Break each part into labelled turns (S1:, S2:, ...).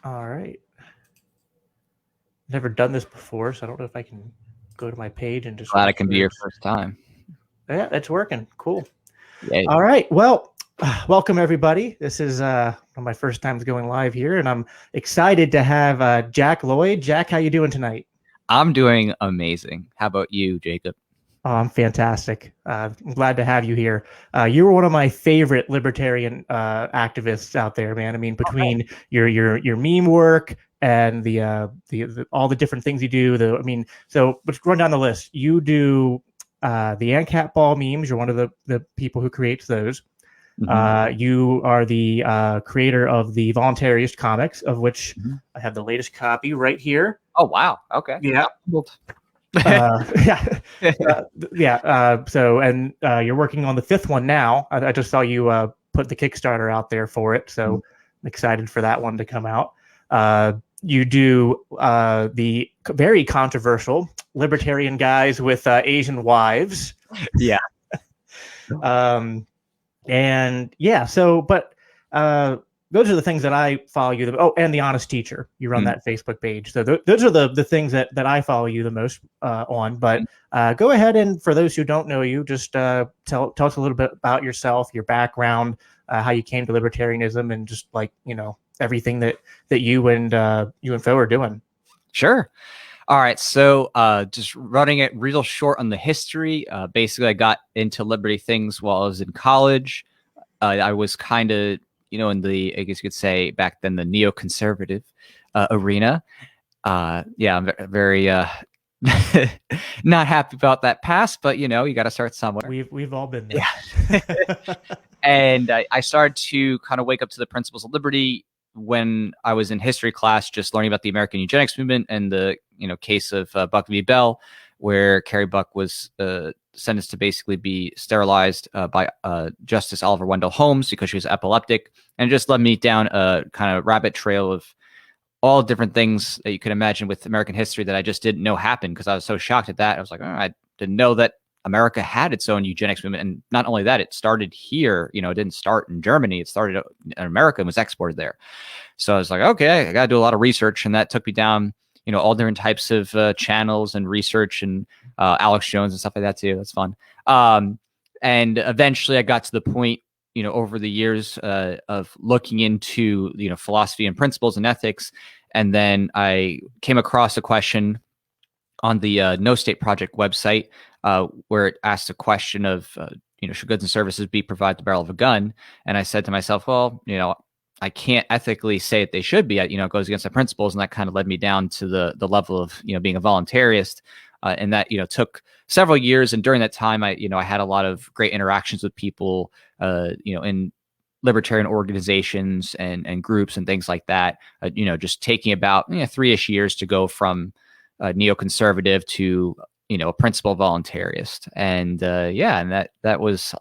S1: All right. Never done this before, so I don't know if I can go to my page and just
S2: Glad
S1: make
S2: it can be
S1: sure
S2: your first time.
S1: Yeah, it's working. Cool.
S2: Yay.
S1: All right. Well, welcome everybody. This is one of my first times going live here, and I'm excited to have Jack Lloyd. Jack, how you doing tonight?
S2: I'm doing amazing. How about you, Jacob?
S1: Oh, I'm fantastic. I'm glad to have you here. You were one of my favorite libertarian activists out there, man. I mean, between your meme work and the all the different things you do. So let's run down the list. You do the ANCAP ball memes. You're one of the people who creates those. You are the creator of the Voluntarist comics, of which I have the latest copy right here.
S2: Oh, wow. Okay.
S1: Yeah. Yeah. So, and you're working on the fifth one now. I just saw you put the Kickstarter out there for it, so I'm excited for that one to come out. You do the very controversial Libertarian guys with Asian wives.
S2: Yeah.
S1: And yeah, so but those are the things that I follow you. And the Honest Teacher, you run that Facebook page. So those are the things that I follow you the most on. But go ahead, and for those who don't know you, just tell us a little bit about yourself, your background, how you came to libertarianism, and just everything that you and Fo are doing.
S2: Sure. All right. So just running it real short on the history. Basically, I got into liberty things while I was in college. I was kind of, in the, I guess you could say back then, the neoconservative arena. Yeah, I'm very not happy about that past, but you got to start somewhere.
S1: We've all been there.
S2: Yeah. And I started to kind of wake up to the principles of liberty when I was in history class, just learning about the American eugenics movement and the case of Buck v. Bell, where Carrie Buck was sentenced to basically be sterilized by Justice Oliver Wendell Holmes because she was epileptic, and it just led me down a kind of rabbit trail of all different things that you could imagine with American history that I just didn't know happened, because I was so shocked at that. I was like, I didn't know that America had its own eugenics movement. And not only that, it started here. It didn't start in Germany. It started in America and was exported there. So I was like, okay, I got to do a lot of research. And that took me down, all different types of channels and research, and Alex Jones and stuff like that too. That's fun. And eventually I got to the point, over the years of looking into, philosophy and principles and ethics. And then I came across a question on the No State Project website where it asked a question of, should goods and services be provided at the barrel of a gun? And I said to myself, well, I can't ethically say that they should be. It goes against the principles, and that kind of led me down to the level of being a voluntarist, and that took several years. And during that time, I had a lot of great interactions with people, in libertarian organizations and groups and things like that. Just taking about 3-ish years to go from neoconservative to a principal voluntarist, and and that was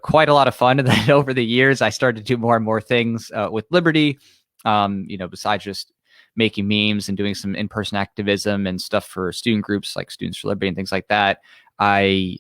S2: quite a lot of fun. And then over the years, I started to do more and more things with liberty, besides just making memes and doing some in-person activism and stuff for student groups like Students for Liberty and things like that. I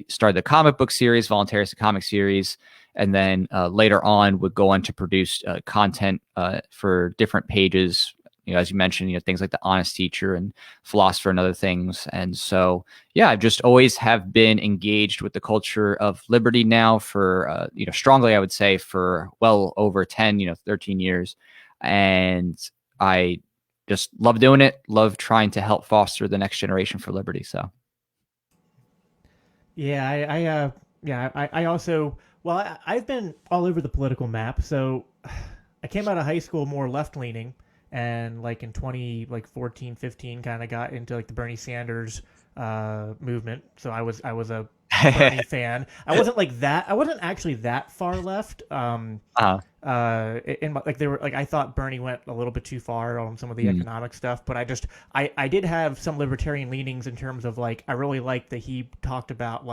S2: started the comic book series, Voluntarist Comic Series, and then later on would go on to produce content for different pages, as you mentioned, things like the Honest Teacher and Philosopher and other things. And so, yeah, I've just always have been engaged with the culture of liberty now for, strongly, I would say, for well over 10, 13 years. And I just love doing it, love trying to help foster the next generation for liberty. So.
S1: Yeah, I also, well, I've been all over the political map. So I came out of high school more left-leaning, and like in 2014, 15, kind of got into like the Bernie Sanders movement. So I was a Bernie fan. I wasn't actually that far left. I thought Bernie went a little bit too far on some of the economic stuff, but I did have some libertarian leanings in terms of I really liked that he talked about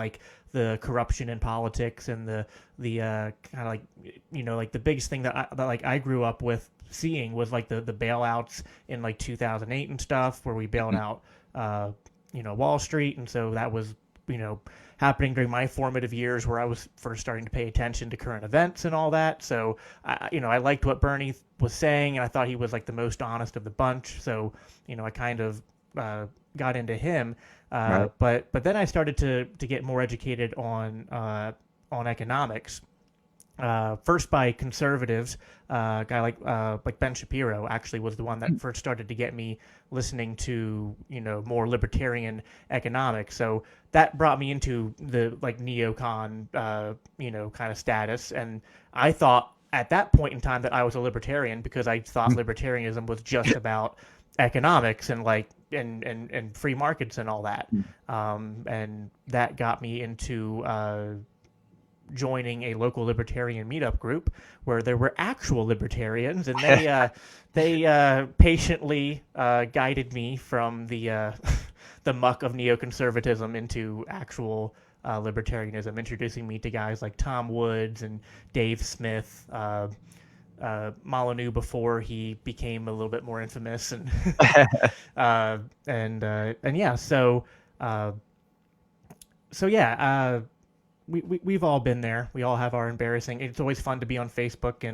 S1: the corruption in politics and the kind of the biggest thing that I grew up with seeing was the bailouts in 2008 and stuff, where we bailed out Wall Street, and so that was happening during my formative years where I was first starting to pay attention to current events and all that. So, I liked what Bernie was saying, and I thought he was like the most honest of the bunch. So, I kind of got into him.
S2: Right.
S1: But then I started to get more educated on economics. First by conservatives, a guy like Ben Shapiro actually was the one that first started to get me listening to more libertarian economics. So that brought me into the like neocon kind of status, and I thought at that point in time that I was a libertarian because I thought libertarianism was just about economics and like and free markets and all that, and that got me into joining a local libertarian meetup group where there were actual libertarians, and they patiently guided me from the the muck of neoconservatism into actual libertarianism, introducing me to guys like Tom Woods and Dave Smith, Molyneux before he became a little bit more infamous, and and yeah, so yeah. We've all been there. We all have our embarrassing. It's always fun to be on Facebook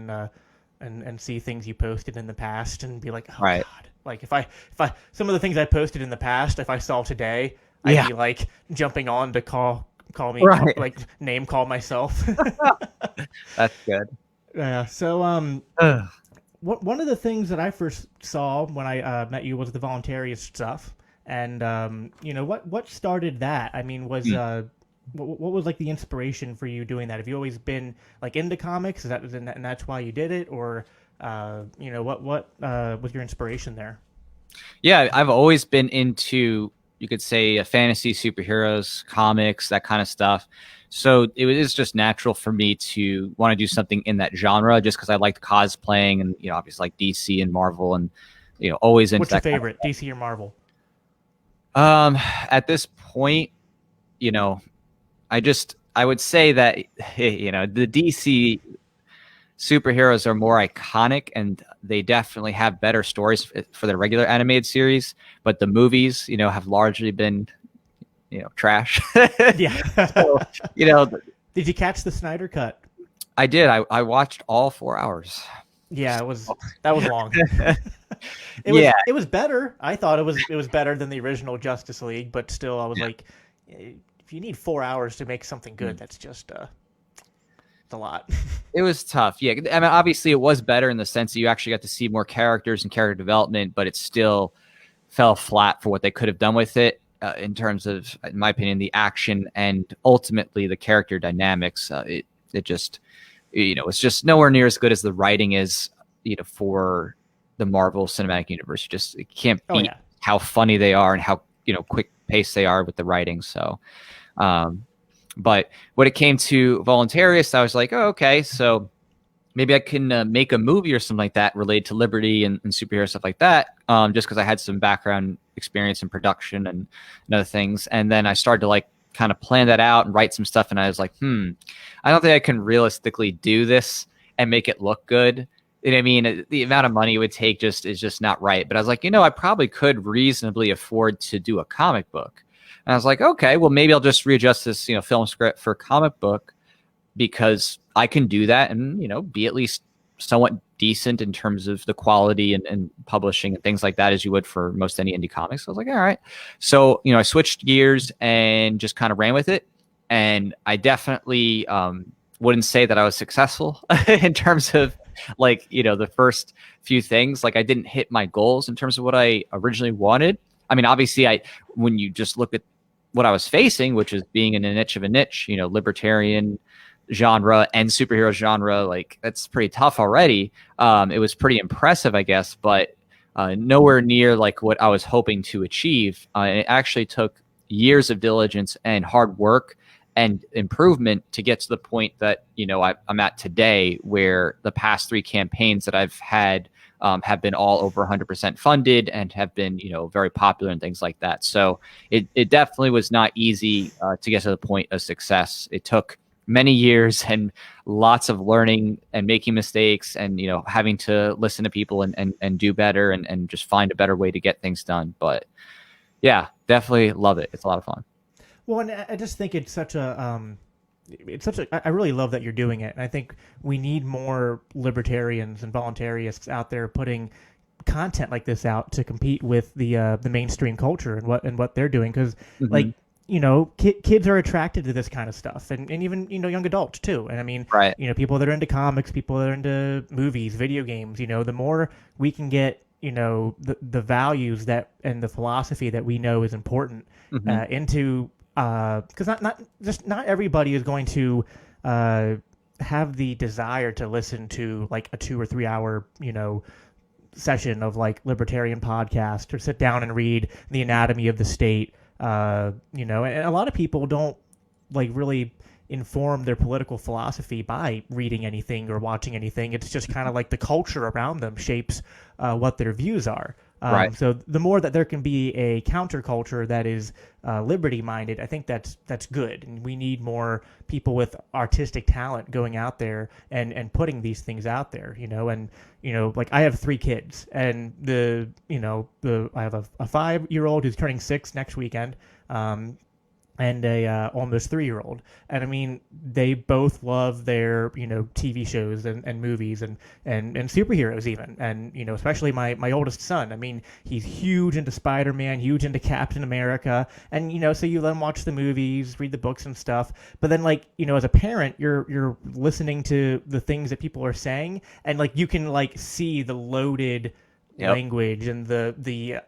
S1: and see things you posted in the past and be like, oh
S2: Right.
S1: God. Like if I some of the things I posted in the past, if I saw today, I'd be like jumping on to call me like name call myself.
S2: That's good.
S1: Yeah. So one of the things that I first saw when I met you was the voluntarist stuff, and what started that? I mean, was what was like the inspiration for you doing that? Have you always been like into comics? Is that and that's why you did it, or what was your inspiration there?
S2: Yeah, I've always been into, you could say, fantasy, superheroes, comics, that kind of stuff. So it was just natural for me to want to do something in that genre, just because I liked cosplaying and obviously like DC and Marvel, and always into.
S1: What's your favorite, DC or Marvel?
S2: At this point, I would say that the DC superheroes are more iconic, and they definitely have better stories for the regular animated series, but the movies have largely been trash.
S1: Yeah.
S2: So,
S1: did you catch the Snyder cut?
S2: I did. I watched all 4 hours.
S1: Yeah, that was long. It was better. I thought it was better than the original Justice League, but still I was like, if you need 4 hours to make something good, that's just it's a lot.
S2: It was tough. Yeah. I mean, obviously it was better in the sense that you actually got to see more characters and character development, but it still fell flat for what they could have done with it in terms of, in my opinion, the action and ultimately the character dynamics. It just, it's just nowhere near as good as the writing is, for the Marvel Cinematic Universe. You can't beat how funny they are and how, quick pace they are with the writing. So, but when it came to Voluntarists, I was like, oh, okay, so maybe I can make a movie or something like that related to liberty and superhero stuff like that, just because I had some background experience in production and other things. And then I started to like kind of plan that out and write some stuff. And I was like, I don't think I can realistically do this and make it look good. You know what I mean? The amount of money it would take is just not right. But I was like, I probably could reasonably afford to do a comic book. And I was like, okay, well, maybe I'll just readjust this, film script for a comic book because I can do that and, be at least somewhat decent in terms of the quality and publishing and things like that as you would for most any indie comics. So I was like, all right. So, I switched gears and just kind of ran with it. And I definitely wouldn't say that I was successful in terms of like, the first few things. Like I didn't hit my goals in terms of what I originally wanted. I mean, obviously when you just look at what I was facing, which is being in a niche of a niche, libertarian genre and superhero genre, like that's pretty tough already. It was pretty impressive, I guess, but nowhere near like what I was hoping to achieve. It actually took years of diligence and hard work and improvement to get to the point that, I'm at today, where the past 3 campaigns that I've had have been all over 100% funded and have been, very popular and things like that. So it definitely was not easy to get to the point of success. It took many years and lots of learning and making mistakes and, having to listen to people and do better and just find a better way to get things done. But yeah, definitely love it. It's a lot of fun.
S1: Well, and I just think I really love that you're doing it. And I think we need more libertarians and voluntarists out there putting content like this out to compete with the mainstream culture and what they're doing. Because like, kids are attracted to this kind of stuff, and even young adults too. And I mean,
S2: Right.
S1: people that are into comics, people that are into movies, video games. The more we can get the values that and the philosophy that we know is important into, because not everybody is going to have the desire to listen to like a 2 or 3 hour session of like libertarian podcast, or sit down and read The Anatomy of the State. And a lot of people don't like really inform their political philosophy by reading anything or watching anything. It's just kind of like the culture around them shapes what their views are.
S2: Right.
S1: So the more that there can be a counterculture that is liberty-minded, I think that's good. And we need more people with artistic talent going out there and putting these things out there. And like I have 3 kids, and I have a 5-year-old who's turning 6 next weekend. And a almost 3-year-old. And I mean, they both love their TV shows and movies and superheroes even. And especially my oldest son. I mean, he's huge into Spider-Man, huge into Captain America. And so you let him watch the movies, read the books and stuff. But then like as a parent, you're listening to the things that people are saying, and like you can like see the loaded language and the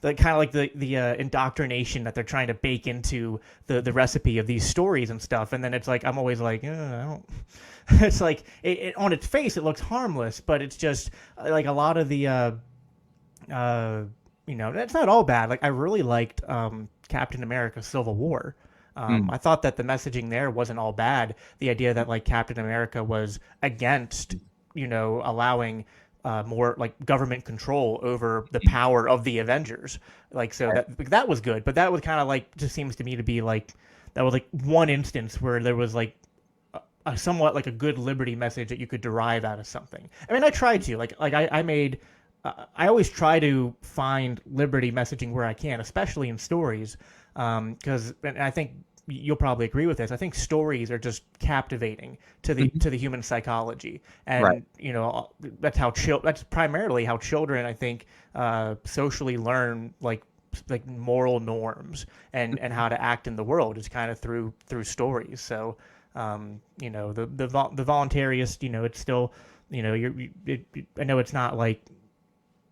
S1: kind of like the indoctrination that they're trying to bake into the recipe of these stories and stuff. And then it's like, I'm always like, I don't. It's like it on its face it looks harmless, but it's just like a lot of the it's not all bad. Like I really liked Captain America: Civil War. I thought that the messaging there wasn't all bad. The idea that like Captain America was against allowing more like government control over the power of the Avengers. Like, so that was good, but that was kind of like, just seems to me to be like, that was like one instance where there was like a somewhat like a good liberty message that you could derive out of something. I mean, I tried to I always try to find liberty messaging where I can, especially in stories. Because, and I think you'll probably agree with this, I think stories are just captivating to the human psychology, and that's primarily how children, I think, socially learn like moral norms and how to act in the world, is kind of through stories. So the voluntarist, it's still, I know it's not like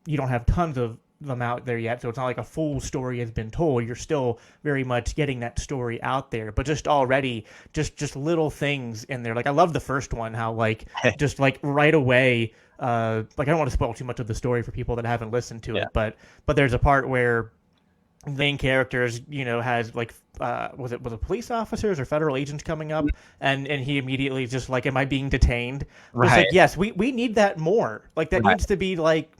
S1: you don't have tons of them out there yet, so it's not like a full story has been told. You're still very much getting that story out there, but just already just little things in there. Like I love the first one, how like just like right away, like I don't want to spoil too much of the story for people that haven't listened to it, but there's a part where the main characters has like was it police officers or federal agents coming up, and he immediately is just like, am I being detained? It's like, yes, we need that more. Like that needs to be like,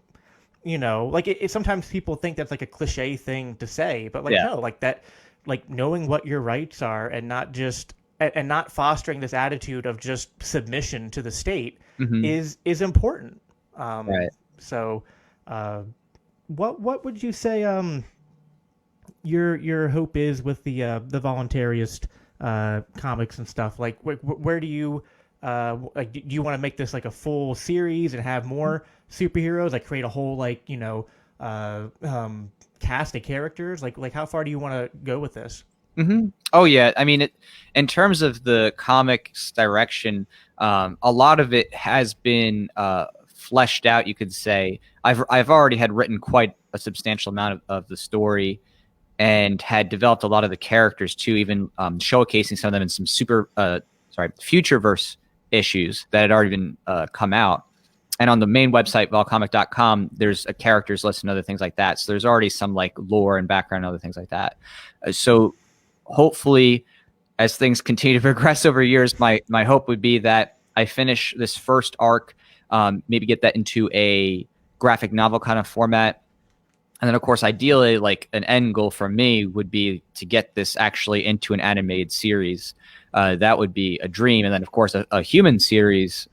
S1: like it sometimes people think that's like a cliche thing to say, but like no, like that, like knowing what your rights are and not just and not fostering this attitude of just submission to the state is important. So what would you say your hope is with the voluntarist comics and stuff? Like where do you like, do you want to make this like a full series and have more superheroes, like create a whole like cast of characters? Like how far do you want to go with this?
S2: Oh yeah, I mean, in terms of the comics direction, a lot of it has been fleshed out, you could say. I've already had written quite a substantial amount of the story, and had developed a lot of the characters too, even showcasing some of them in some Futureverse issues that had already been come out. And on the main website, volcomic.com, there's a characters list and other things like that. So there's already some like lore and background and other things like that. So hopefully, as things continue to progress over years, my hope would be that I finish this first arc, maybe get that into a graphic novel kind of format. And then, of course, ideally, like an end goal for me would be to get this actually into an animated series. That would be a dream. And then, of course, a human series,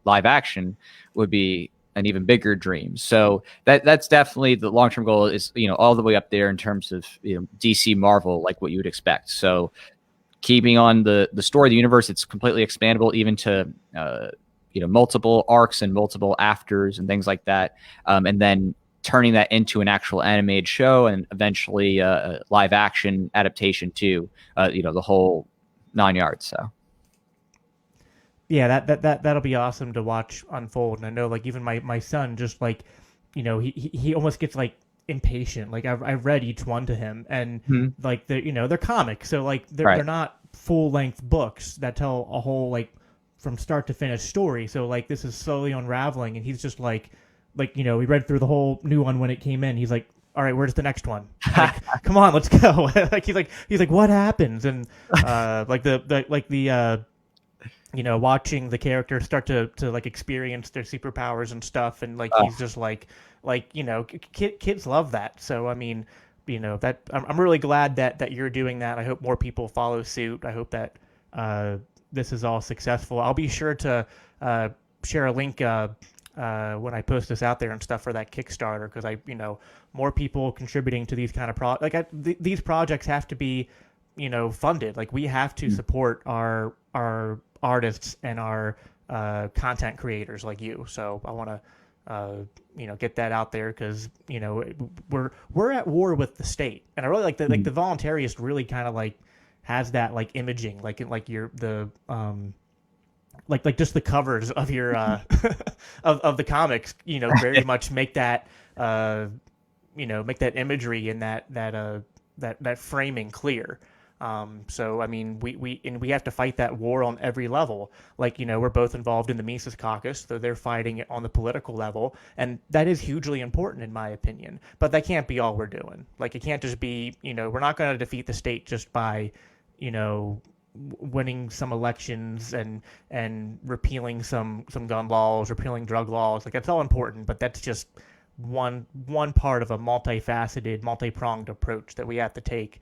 S2: live action would be an even bigger dream. So that's definitely the long-term goal, is, all the way up there in terms of, DC Marvel, like what you would expect. So keeping on the story of the universe, it's completely expandable even to, multiple arcs and multiple afters and things like that. And then turning that into an actual animated show and eventually a live action adaptation too, the whole 9 yards. So.
S1: Yeah, that'll be awesome to watch unfold. And I know, like, even my son, just like, he almost gets like impatient. Like I've read each one to him, and like they're comics, so like they're not full length books that tell a whole like from start to finish story. So like this is slowly unraveling, and he's just like he read through the whole new one when it came in. He's like, all right, where's the next one? Like, come on, let's go. Like he's like, what happens? And watching the characters start to like experience their superpowers and stuff, and like he's just kids love that. So I mean, that I'm really glad that you're doing that. I hope more people follow suit. I hope that this is all successful. I'll be sure to share a link when I post this out there and stuff for that Kickstarter, because more people contributing to these kind of these projects have to be funded. Like we have to support our artists and our content creators like you. So I want to get that out there, because we're at war with the state, and I really like that. Like the voluntarist really kind of like has that like imaging, like your the like just the covers of your of the comics, very much make that make that imagery and that framing clear. So I mean, we have to fight that war on every level. Like, we're both involved in the Mises Caucus, so they're fighting it on the political level, and that is hugely important in my opinion. But that can't be all we're doing. Like, it can't just be, we're not going to defeat the state just by, winning some elections and repealing some gun laws, repealing drug laws. Like, that's all important, but that's just one part of a multifaceted, multi-pronged approach that we have to take.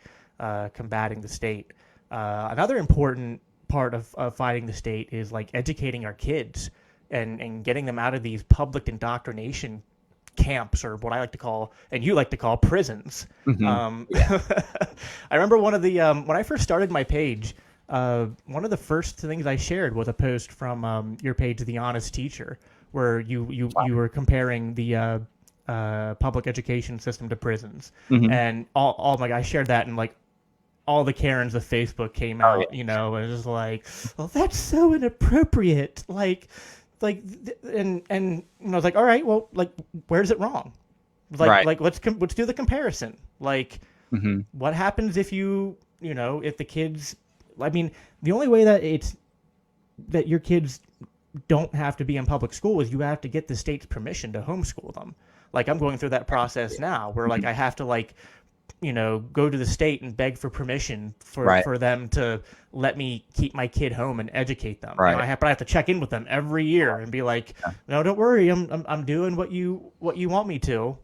S1: Combating the state. Another important part of fighting the state is like educating our kids and getting them out of these public indoctrination camps, or what I like to call, and you like to call, prisons. I remember one of the when I first started my page, one of the first things I shared was a post from your page, The Honest Teacher, where you were comparing the public education system to prisons, and all my guys shared that, and like all the Karens of Facebook came out, and it was like, well, that's so inappropriate. And I was like, all right, well, like, where's it wrong? Like, let's do the comparison. Like, what happens if if the kids, I mean, the only way that your kids don't have to be in public school is you have to get the state's permission to homeschool them. Like, I'm going through that process now, where like I have to like, go to the state and beg for permission for them to let me keep my kid home and educate them. I have to check in with them every year and be like, no, don't worry, I'm doing what you want me to.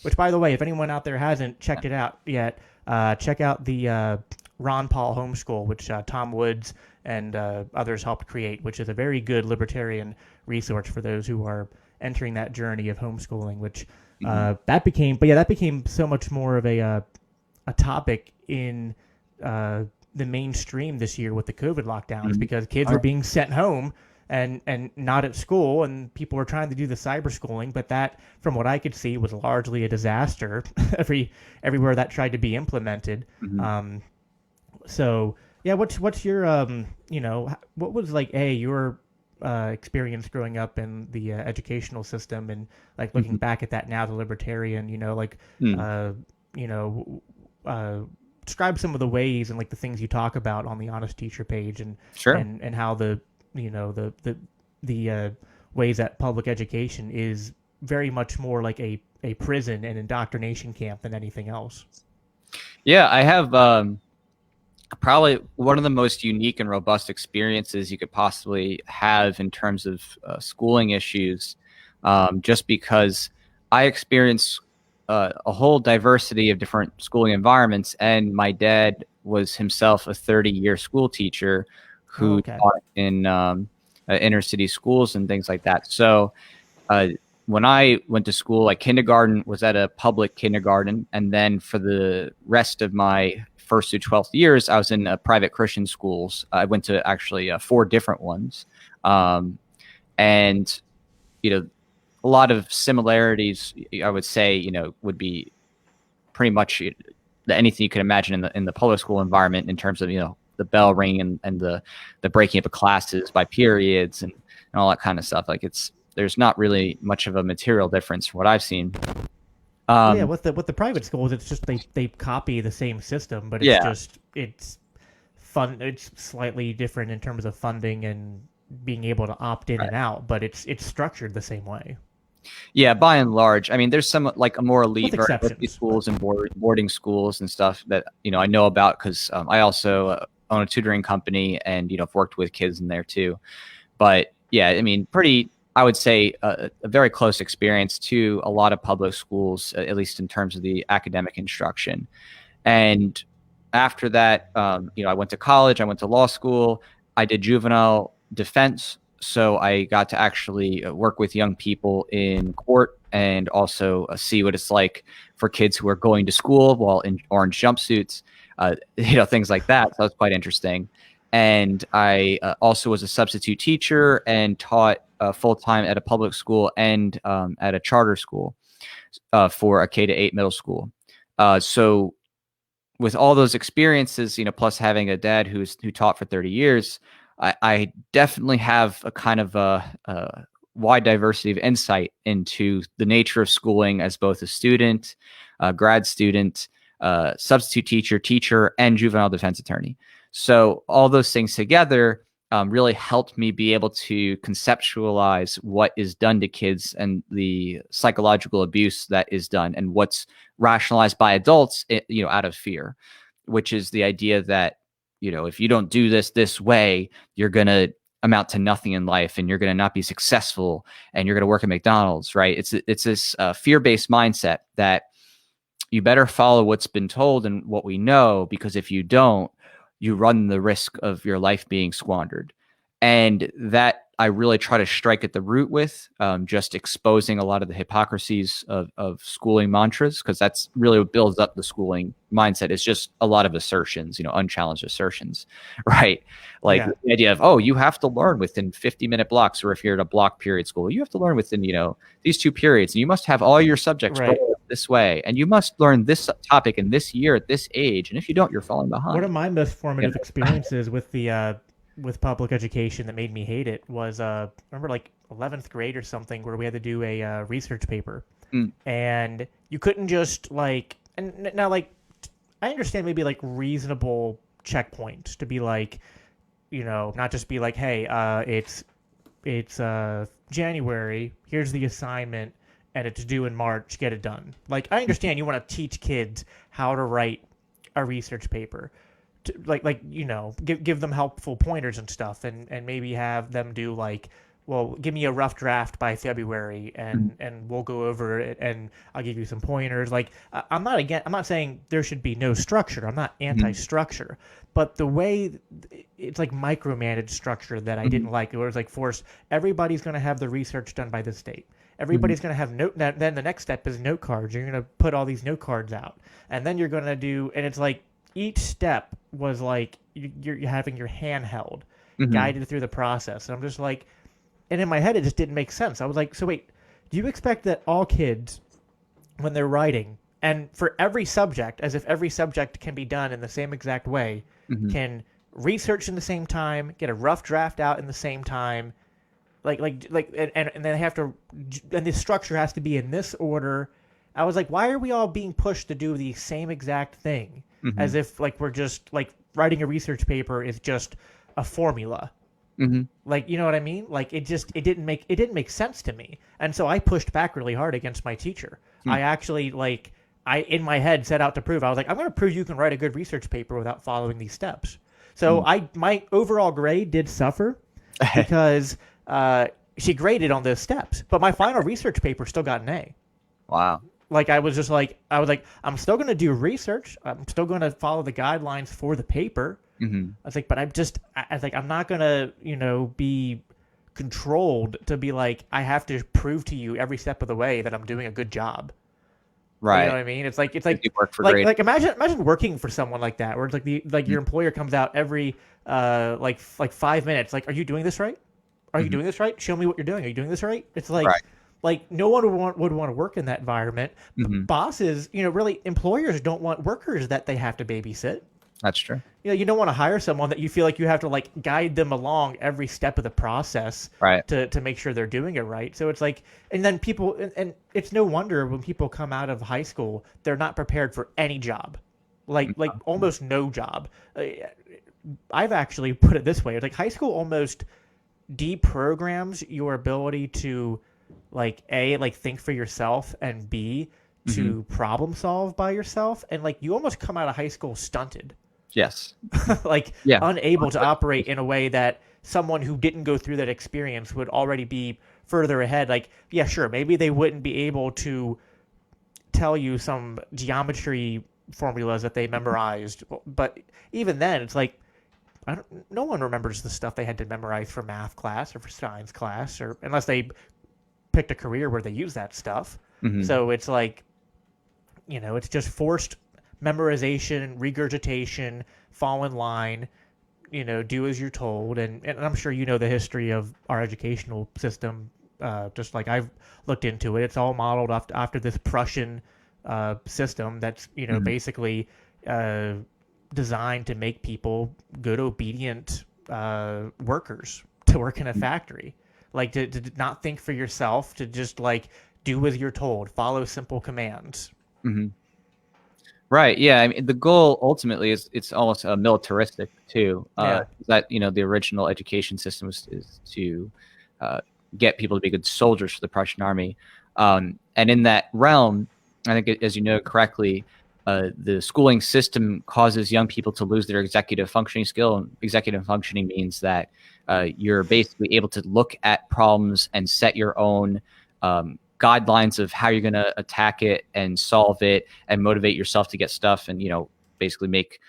S1: Which, by the way, if anyone out there hasn't checked it out yet, check out the Paul Homeschool, which Tom Woods and others helped create, which is a very good libertarian resource for those who are entering that journey of homeschooling, which that became so much more of a topic in the mainstream this year with the COVID lockdowns, because kids were being sent home and not at school, and people were trying to do the cyber schooling, but that, from what I could see, was largely a disaster everywhere that tried to be implemented. So yeah, what's your what was like your experience growing up in the educational system, and like looking back at that now, the libertarian, describe some of the ways and like the things you talk about on the Honest Teacher page, and and how the ways that public education is very much more like a prison and indoctrination camp than anything else.
S2: Yeah, I have probably one of the most unique and robust experiences you could possibly have in terms of schooling issues, just because I experienced a whole diversity of different schooling environments, and my dad was himself a 30-year school teacher who taught in inner city schools and things like that. So When I went to school, like kindergarten was at a public kindergarten, and then for the rest of my first through 12th years, I was in private Christian schools. I went to actually 4 different ones, and a lot of similarities. I would say would be pretty much anything you could imagine in the public school environment in terms of the bell ringing and the breaking up of classes by periods and all that kind of stuff. Like there's not really much of a material difference from what I've seen.
S1: Yeah, with the private schools, it's just they copy the same system, but it's fun. It's slightly different in terms of funding and being able to opt in and out, but it's structured the same way.
S2: Yeah, by and large. I mean, there's some like a more elite schools and boarding schools and stuff that I know about because I also own a tutoring company and have worked with kids in there too. But yeah, I mean, I would say a very close experience to a lot of public schools, at least in terms of the academic instruction. And after that, I went to college, I went to law school, I did juvenile defense. So I got to actually work with young people in court and also see what it's like for kids who are going to school while in orange jumpsuits, things like that. So that was quite interesting. And I also was a substitute teacher and taught full-time at a public school and at a charter school for a K-8 middle school. So with all those experiences, plus having a dad who taught for 30 years, I definitely have a kind of a wide diversity of insight into the nature of schooling as both a student, a grad student, substitute teacher, and juvenile defense attorney. So all those things together really helped me be able to conceptualize what is done to kids and the psychological abuse that is done and what's rationalized by adults, out of fear, which is the idea that, if you don't do this way, you're going to amount to nothing in life and you're going to not be successful and you're going to work at McDonald's, right? It's this fear-based mindset that you better follow what's been told and what we know, because if you don't, you run the risk of your life being squandered. And that I really try to strike at the root with, just exposing a lot of the hypocrisies of schooling mantras, because that's really what builds up the schooling mindset. It's just a lot of assertions, unchallenged assertions, right? Like the idea of, you have to learn within 50-minute blocks, or if you're at a block period school, you have to learn within, these 2 periods, and you must have all your subjects this way, and you must learn this topic in this year at this age, and if you don't, you're falling behind.
S1: One of my most formative experiences with public education that made me hate it was remember like 11th grade or something, where we had to do a research paper, and you couldn't just and now I understand maybe like reasonable checkpoints to be like, not just be like, hey, it's January, here's the assignment and it's due in March, get it done. Like, I understand you want to teach kids how to write a research paper, to, give them helpful pointers and stuff, and maybe have them do well, give me a rough draft by February, and we'll go over it, and I'll give you some pointers. I'm not saying there should be no structure. I'm not anti-structure, but the way it's micromanaged structure that I didn't like. It was forced. Everybody's going to have the research done by this date. Everybody's going to have then the next step is note cards. You're going to put all these note cards out, and then you're going to do, and it's each step was you're having your hand held, guided through the process. And I'm just and in my head, it just didn't make sense. I was so wait, do you expect that all kids, when they're writing, and for every subject, as if every subject can be done in the same exact way, can research in the same time, get a rough draft out in the same time, and they have to, and the structure has to be in this order. I was why are we all being pushed to do the same exact thing, as if we're just writing a research paper is just a formula. You know what I mean? It didn't make sense to me. And so I pushed back really hard against my teacher. I actually in my head set out to prove, I was I'm going to prove you can write a good research paper without following these steps. So my overall grade did suffer because she graded on those steps, but my final research paper still got an A. Wow. I was just I'm still going to do research. I'm still going to follow the guidelines for the paper. I was but I'm not going to, be controlled to be like, I have to prove to you every step of the way that I'm doing a good job. You know
S2: Right.
S1: what I mean? It's like
S2: You work for grade.
S1: like imagine working for someone like that, where it's like your employer comes out every like 5 minutes, like, are you doing this right? Are you
S2: Mhm.
S1: doing this right? Show me what you're doing. Are you doing this right? It's like
S2: Right.
S1: no one would want to work in that environment.
S2: Mhm.
S1: Bosses, really, employers don't want workers that they have to babysit.
S2: That's true.
S1: You don't want to hire someone that you feel like you have to like guide them along every step of the process
S2: Right.
S1: to make sure they're doing it right. So it's like, and then people, and it's no wonder when people come out of high school, they're not prepared for any job, like almost no job. I've actually put it this way: it's like high school almost deprograms your ability to like think for yourself, and B,
S2: Mhm.
S1: to problem solve by yourself, and like you almost come out of high school stunted.
S2: Yes.
S1: Like
S2: Yeah.
S1: unable to operate in a way that someone who didn't go through that experience would already be further ahead. Like, yeah, sure, maybe they wouldn't be able to tell you some geometry formulas that they memorized, but even then, it's like no one remembers the stuff they had to memorize for math class or for science class, or unless they picked a career where they use that stuff.
S2: Mhm.
S1: So it's like, it's just forced memorization, regurgitation, fall in line, do as you're told. And I'm sure you know the history of our educational system, just like I've looked into it. It's all modeled after this Prussian system that's,
S2: Mhm.
S1: basically uh, designed to make people good, obedient workers to work in a factory. Like to not think for yourself, to just like do as you're told, follow simple commands.
S2: Mhm. Right. Yeah. I mean, the goal ultimately is it's almost militaristic too.
S1: Yeah.
S2: That the original education system is to uh, get people to be good soldiers for the Prussian army, and in that realm, I think as you know correctly, the schooling system causes young people to lose their executive functioning skill. And executive functioning means that you're basically able to look at problems and set your own guidelines of how you're going to attack it and solve it and motivate yourself to get stuff and basically make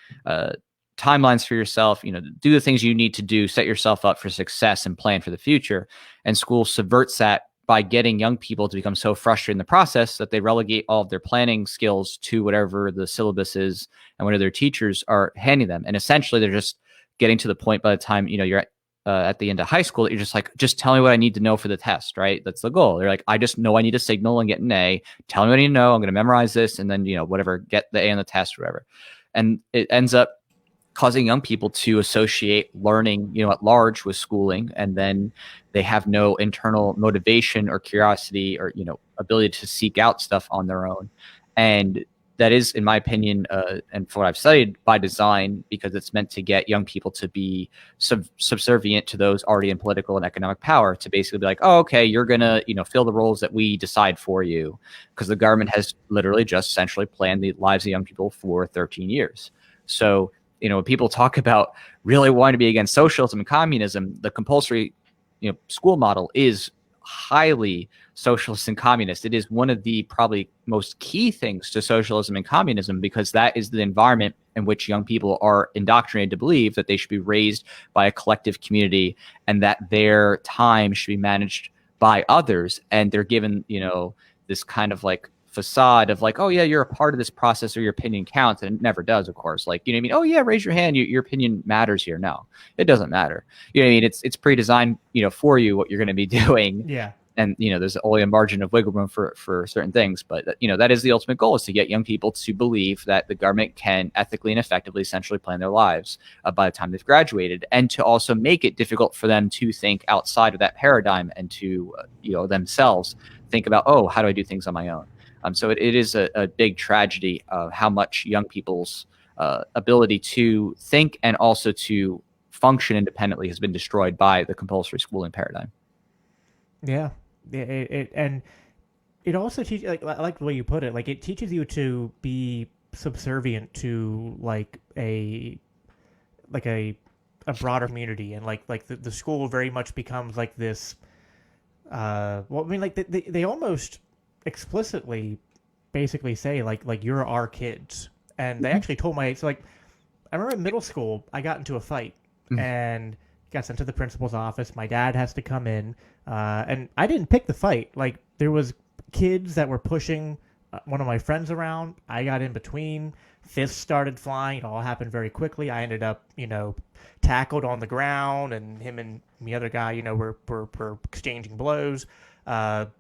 S2: timelines for yourself, do the things you need to do, set yourself up for success and plan for the future. And school subverts that by getting young people to become so frustrated in the process that they relegate all of their planning skills to whatever the syllabus is and whatever their teachers are handing them. And essentially they're just getting to the point by the time you're at the end of high school that you're just like, just tell me what I need to know for the test, right? That's the goal. They're like, I just know I need a signal and get an A. Tell me what I need to know. I'm going to memorize this, and then whatever, get the A on the test, or whatever. And it ends up causing young people to associate learning, at large with schooling, and then they have no internal motivation or curiosity or ability to seek out stuff on their own. And that is, in my opinion, and for what I've studied, by design, because it's meant to get young people to be subservient to those already in political and economic power, to basically be like, oh, okay, you're going to, fill the roles that we decide for you, because the government has literally just essentially planned the lives of young people for 13 years. So, when people talk about really wanting to be against socialism and communism, the compulsory, school model is highly socialist and communist. It is one of the probably most key things to socialism and communism, because that is the environment in which young people are indoctrinated to believe that they should be raised by a collective community and that their time should be managed by others. And they're given, this kind of like facade of like, oh yeah, you're a part of this process, or your opinion counts. And it never does, of course. Like, what I mean? Oh yeah, raise your hand. Your opinion matters here. No, it doesn't matter. What I mean? It's pre-designed, for you, what you're going to be doing.
S1: Yeah.
S2: And, there's only a margin of wiggle room for certain things. But, that is the ultimate goal, is to get young people to believe that the government can ethically and effectively essentially plan their lives by the time they've graduated, and to also make it difficult for them to think outside of that paradigm and to, themselves think about, oh, how do I do things on my own? So it is a big tragedy of how much young people's ability to think and also to function independently has been destroyed by the compulsory schooling paradigm.
S1: Yeah. And it also teaches, I like the way you put it. Like, it teaches you to be subservient to a broader community, and like the school very much becomes like this. Well, I mean, like they almost explicitly basically say like you're our kids, and they actually told I remember in middle school I got into a fight,
S2: Mhm.
S1: and got sent to the principal's office. My dad has to come in, and I didn't pick the fight. Like there was kids that were pushing one of my friends around. I got in between. Fists started flying. It all happened very quickly. I ended up, tackled on the ground, and him and the other guy, were exchanging blows. I'm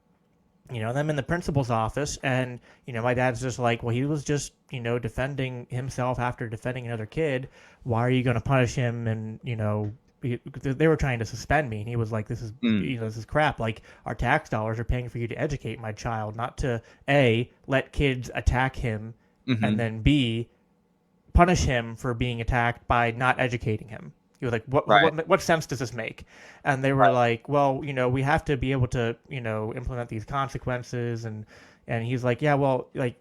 S1: in the principal's office, and my dad's just like, well, he was just defending himself after defending another kid. Why are you going to punish him? And they were trying to suspend me, and he was like, this is this is crap. Like, our tax dollars are paying for you to educate my child, not to A, let kids attack him, and then B, punish him for being attacked by not educating him. He was like, what sense does this make? And they were like, well, we have to be able to, implement these consequences. And he's like, yeah, well, like,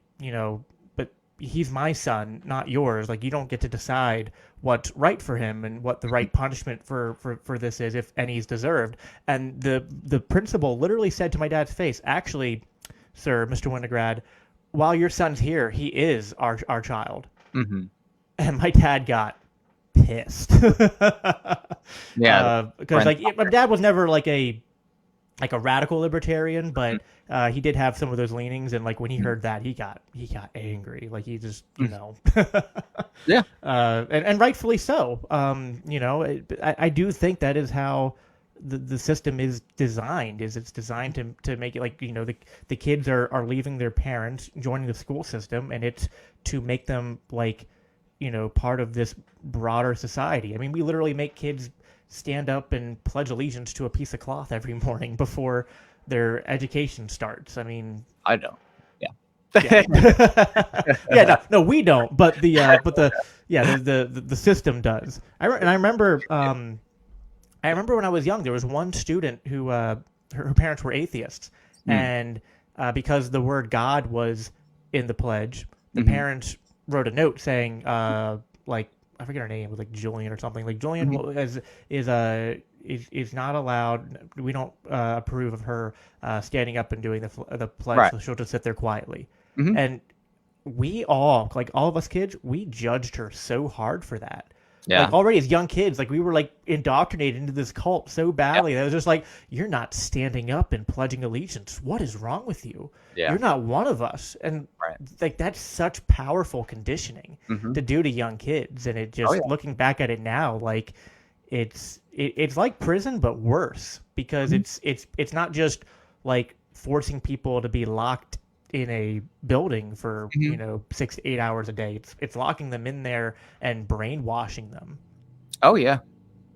S1: but he's my son, not yours. Like, you don't get to decide what's right for him and what the right punishment for this is, if any is deserved. And the principal literally said to my dad's face, actually, sir, Mr. Winograd, while your son's here, he is our child. Mm-hmm. And my dad got pissed.
S2: Yeah,
S1: because my dad was never like a radical libertarian, but he did have some of those leanings, and like when he heard that, he got angry. Like he just
S2: yeah,
S1: and rightfully so. I do think that is how the system is designed. It's designed to make it like the kids are leaving their parents, joining the school system, and it's to make them like part of this broader society. I mean, we literally make kids stand up and pledge allegiance to a piece of cloth every morning before their education starts. I mean,
S2: I don't.
S1: Yeah. No, we don't. But the system does. I remember when I was young, there was one student who her parents were atheists, and because the word God was in the pledge, the parents wrote a note saying, like, I forget her name, it was like Julian or something. Like, Julian is not allowed. We don't approve of her standing up and doing the pledge, so she'll just sit there quietly. And we all of us kids, we judged her so hard for that. Yeah. Like, already as young kids, like, we were like indoctrinated into this cult so badly that it was just like, you're not standing up and pledging allegiance. What is wrong with you? Yeah. You're not one of us. And like, that's such powerful conditioning to do to young kids. And it just looking back at it now, like it's like prison, but worse, because it's not just like forcing people to be locked in a building for 6 to 8 hours a day. It's locking them in there and brainwashing them.
S2: Oh yeah,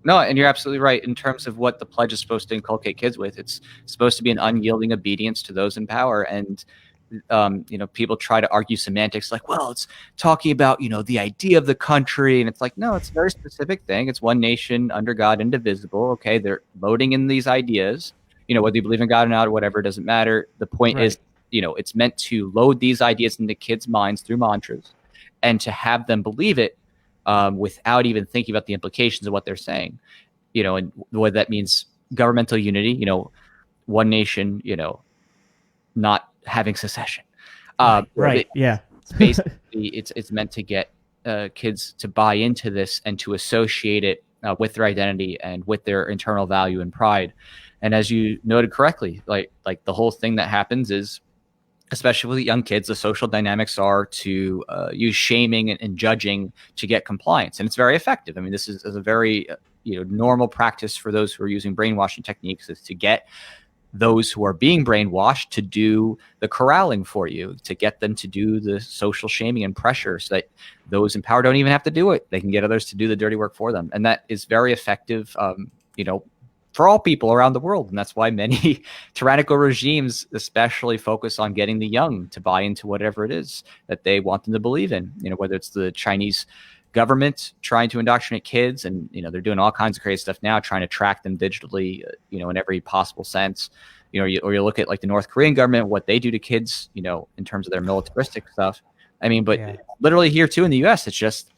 S2: no, and you're absolutely right in terms of what the pledge is supposed to inculcate kids with. It's supposed to be an unyielding obedience to those in power. And people try to argue semantics, like, well, it's talking about the idea of the country, and it's like, no, it's a very specific thing. It's one nation under God, indivisible. Okay, they're loading in these ideas. Whether you believe in God or not or whatever, it doesn't matter. The point is, it's meant to load these ideas into kids' minds through mantras, and to have them believe it without even thinking about the implications of what they're saying. And what that means: governmental unity. One nation. Not having secession.
S1: Right. Yeah.
S2: It's basically, it's meant to get kids to buy into this and to associate it with their identity and with their internal value and pride. And as you noted correctly, like the whole thing that happens is, especially with young kids, the social dynamics are to use shaming and judging to get compliance. And it's very effective. I mean, this is a very normal practice for those who are using brainwashing techniques, is to get those who are being brainwashed to do the corralling for you, to get them to do the social shaming and pressure, so that those in power don't even have to do it. They can get others to do the dirty work for them. And that is very effective, for all people around the world. And that's why many tyrannical regimes especially focus on getting the young to buy into whatever it is that they want them to believe in, whether it's the Chinese government trying to indoctrinate kids, and they're doing all kinds of crazy stuff now, trying to track them digitally, in every possible sense. Or you look at like the North Korean government, what they do to kids, in terms of their militaristic stuff. I mean, but literally here too in the US, it's just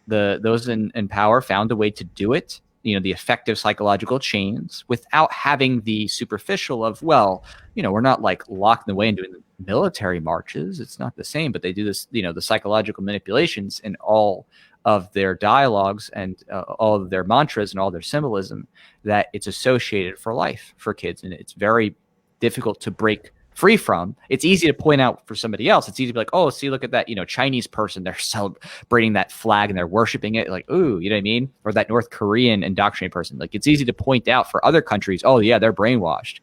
S2: those in power found a way to do it, the effective psychological chains, without having the superficial of, well, we're not like locked away and doing military marches. It's not the same, but they do this, the psychological manipulations in all of their dialogues and all of their mantras and all their symbolism, that it's associated for life for kids. And it's very difficult to break free from. It's easy to point out for somebody else. It's easy to be like, oh, see, look at that, Chinese person, they're celebrating that flag and they're worshiping it. Like, ooh, you know what I mean? Or that North Korean indoctrinated person. Like, it's easy to point out for other countries, oh yeah, they're brainwashed.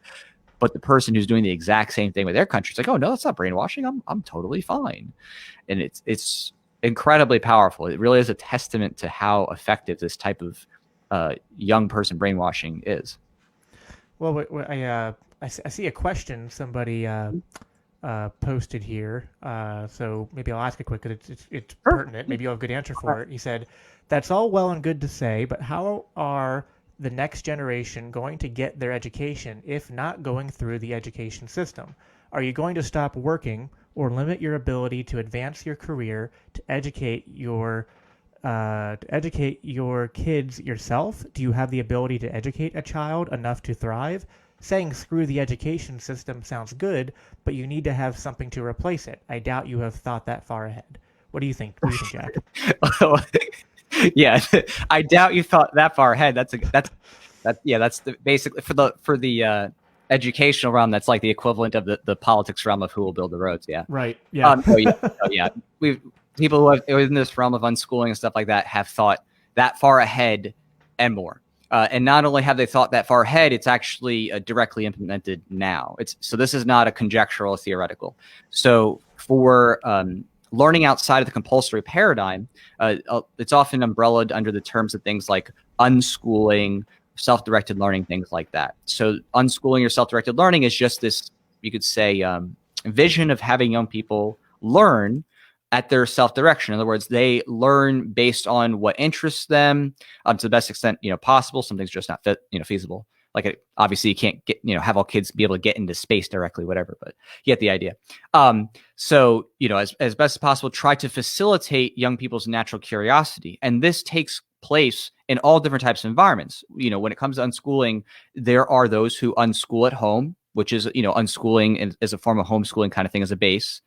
S2: But the person who's doing the exact same thing with their country is like, oh no, that's not brainwashing. I'm totally fine. And it's incredibly powerful. It really is a testament to how effective this type of young person brainwashing is.
S1: Well, I see a question somebody posted here, so maybe I'll ask it quick because it's pertinent. Maybe you'll have a good answer for it. He said, "That's all well and good to say, but how are the next generation going to get their education if not going through the education system? Are you going to stop working or limit your ability to advance your career to educate your kids yourself? Do you have the ability to educate a child enough to thrive? Saying screw the education system sounds good, but you need to have something to replace it. I doubt you have thought that far ahead." What do you think? What do you think, Jack?
S2: Yeah, I doubt you thought that far ahead. That's basically for the educational realm. That's like the equivalent of the politics realm of who will build the roads. Yeah.
S1: Right. Yeah.
S2: Yeah. People who have in this realm of unschooling and stuff like that have thought that far ahead and more. And not only have they thought that far ahead, it's actually directly implemented now. So this is not a conjectural or theoretical. So for learning outside of the compulsory paradigm, it's often umbrellaed under the terms of things like unschooling, self-directed learning, things like that. So unschooling or self-directed learning is just this, you could say, vision of having young people learn at their self-direction. In other words, they learn based on what interests them to the best extent possible. Something's just not feasible. Like obviously you can't get have all kids be able to get into space directly, whatever. But you get the idea. So as best as possible, try to facilitate young people's natural curiosity, and this takes place in all different types of environments. When it comes to unschooling, there are those who unschool at home, which is unschooling as a form of homeschooling kind of thing as a base.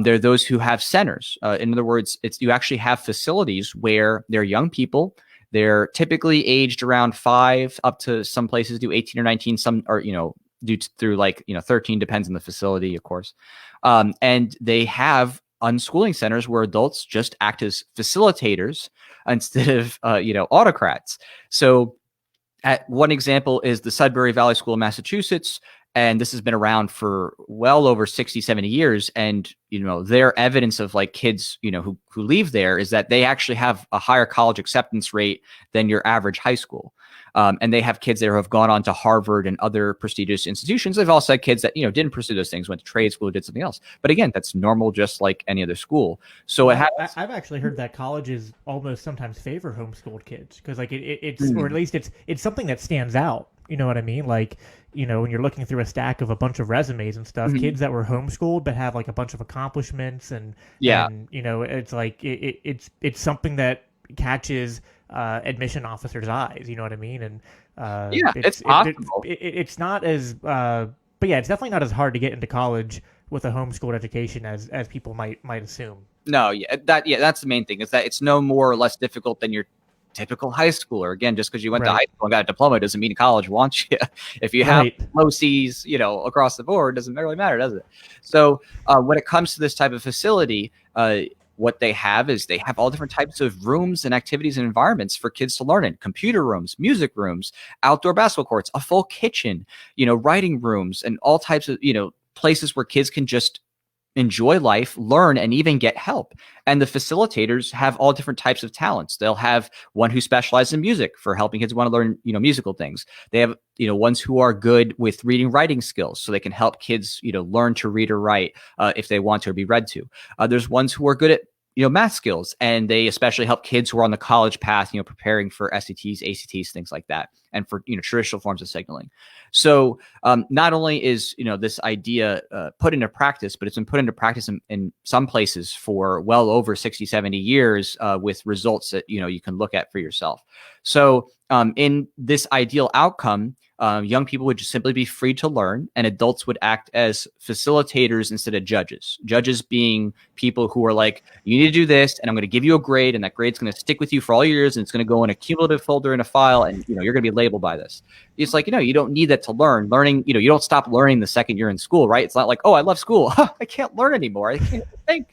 S2: There are those who have centers. In other words, you actually have facilities where they're young people. They're typically aged around 5 up to some places do 18 or 19. Some are, do through 13, depends on the facility, of course. And they have unschooling centers where adults just act as facilitators instead of, autocrats. So one example is the Sudbury Valley School in Massachusetts. And this has been around for well over 60, 70 years. And, their evidence of kids, who leave there is that they actually have a higher college acceptance rate than your average high school. And they have kids there who have gone on to Harvard and other prestigious institutions. They've also had kids that, didn't pursue those things, went to trade school, did something else. But again, that's normal, just like any other school. So
S1: I've actually heard that colleges almost sometimes favor homeschooled kids because it's or at least it's something that stands out. You know what I mean? When you're looking through a stack of a bunch of resumes and stuff, kids that were homeschooled but have a bunch of accomplishments and it's it's something that catches admission officers' eyes. You know what I mean? And
S2: it's possible.
S1: It's not as but yeah, it's definitely not as hard to get into college with a homeschooled education as people might assume.
S2: No, that's the main thing, is that it's no more or less difficult than your typical high schooler. Again, just because you went to high school and got a diploma doesn't mean college wants you. If you have low C's, across the board, doesn't really matter, does it? So when it comes to this type of facility, what they have is they have all different types of rooms and activities and environments for kids to learn in: computer rooms, music rooms, outdoor basketball courts, a full kitchen, writing rooms, and all types of, places where kids can just enjoy life, learn, and even get help. And the facilitators have all different types of talents. They'll have one who specializes in music for helping kids want to learn, musical things. They have, ones who are good with reading, writing skills, so they can help kids, learn to read or write if they want to, or be read to. There's ones who are good at math skills, and they especially help kids who are on the college path, preparing for SATs, ACTs, things like that, and for, traditional forms of signaling. So not only is, this idea put into practice, but it's been put into practice in some places for well over 60, 70 years with results that, you can look at for yourself. So in this ideal outcome, young people would just simply be free to learn, and adults would act as facilitators instead of judges. Judges being people who are like, you need to do this, and I'm going to give you a grade, and that grade's going to stick with you for all years, and it's going to go in a cumulative folder in a file, and you're going to be labeled by this. It's like, you don't need that to learn. Learning, you don't stop learning the second you're in school, right? It's not like, oh, I love school. I can't learn anymore. I can't think,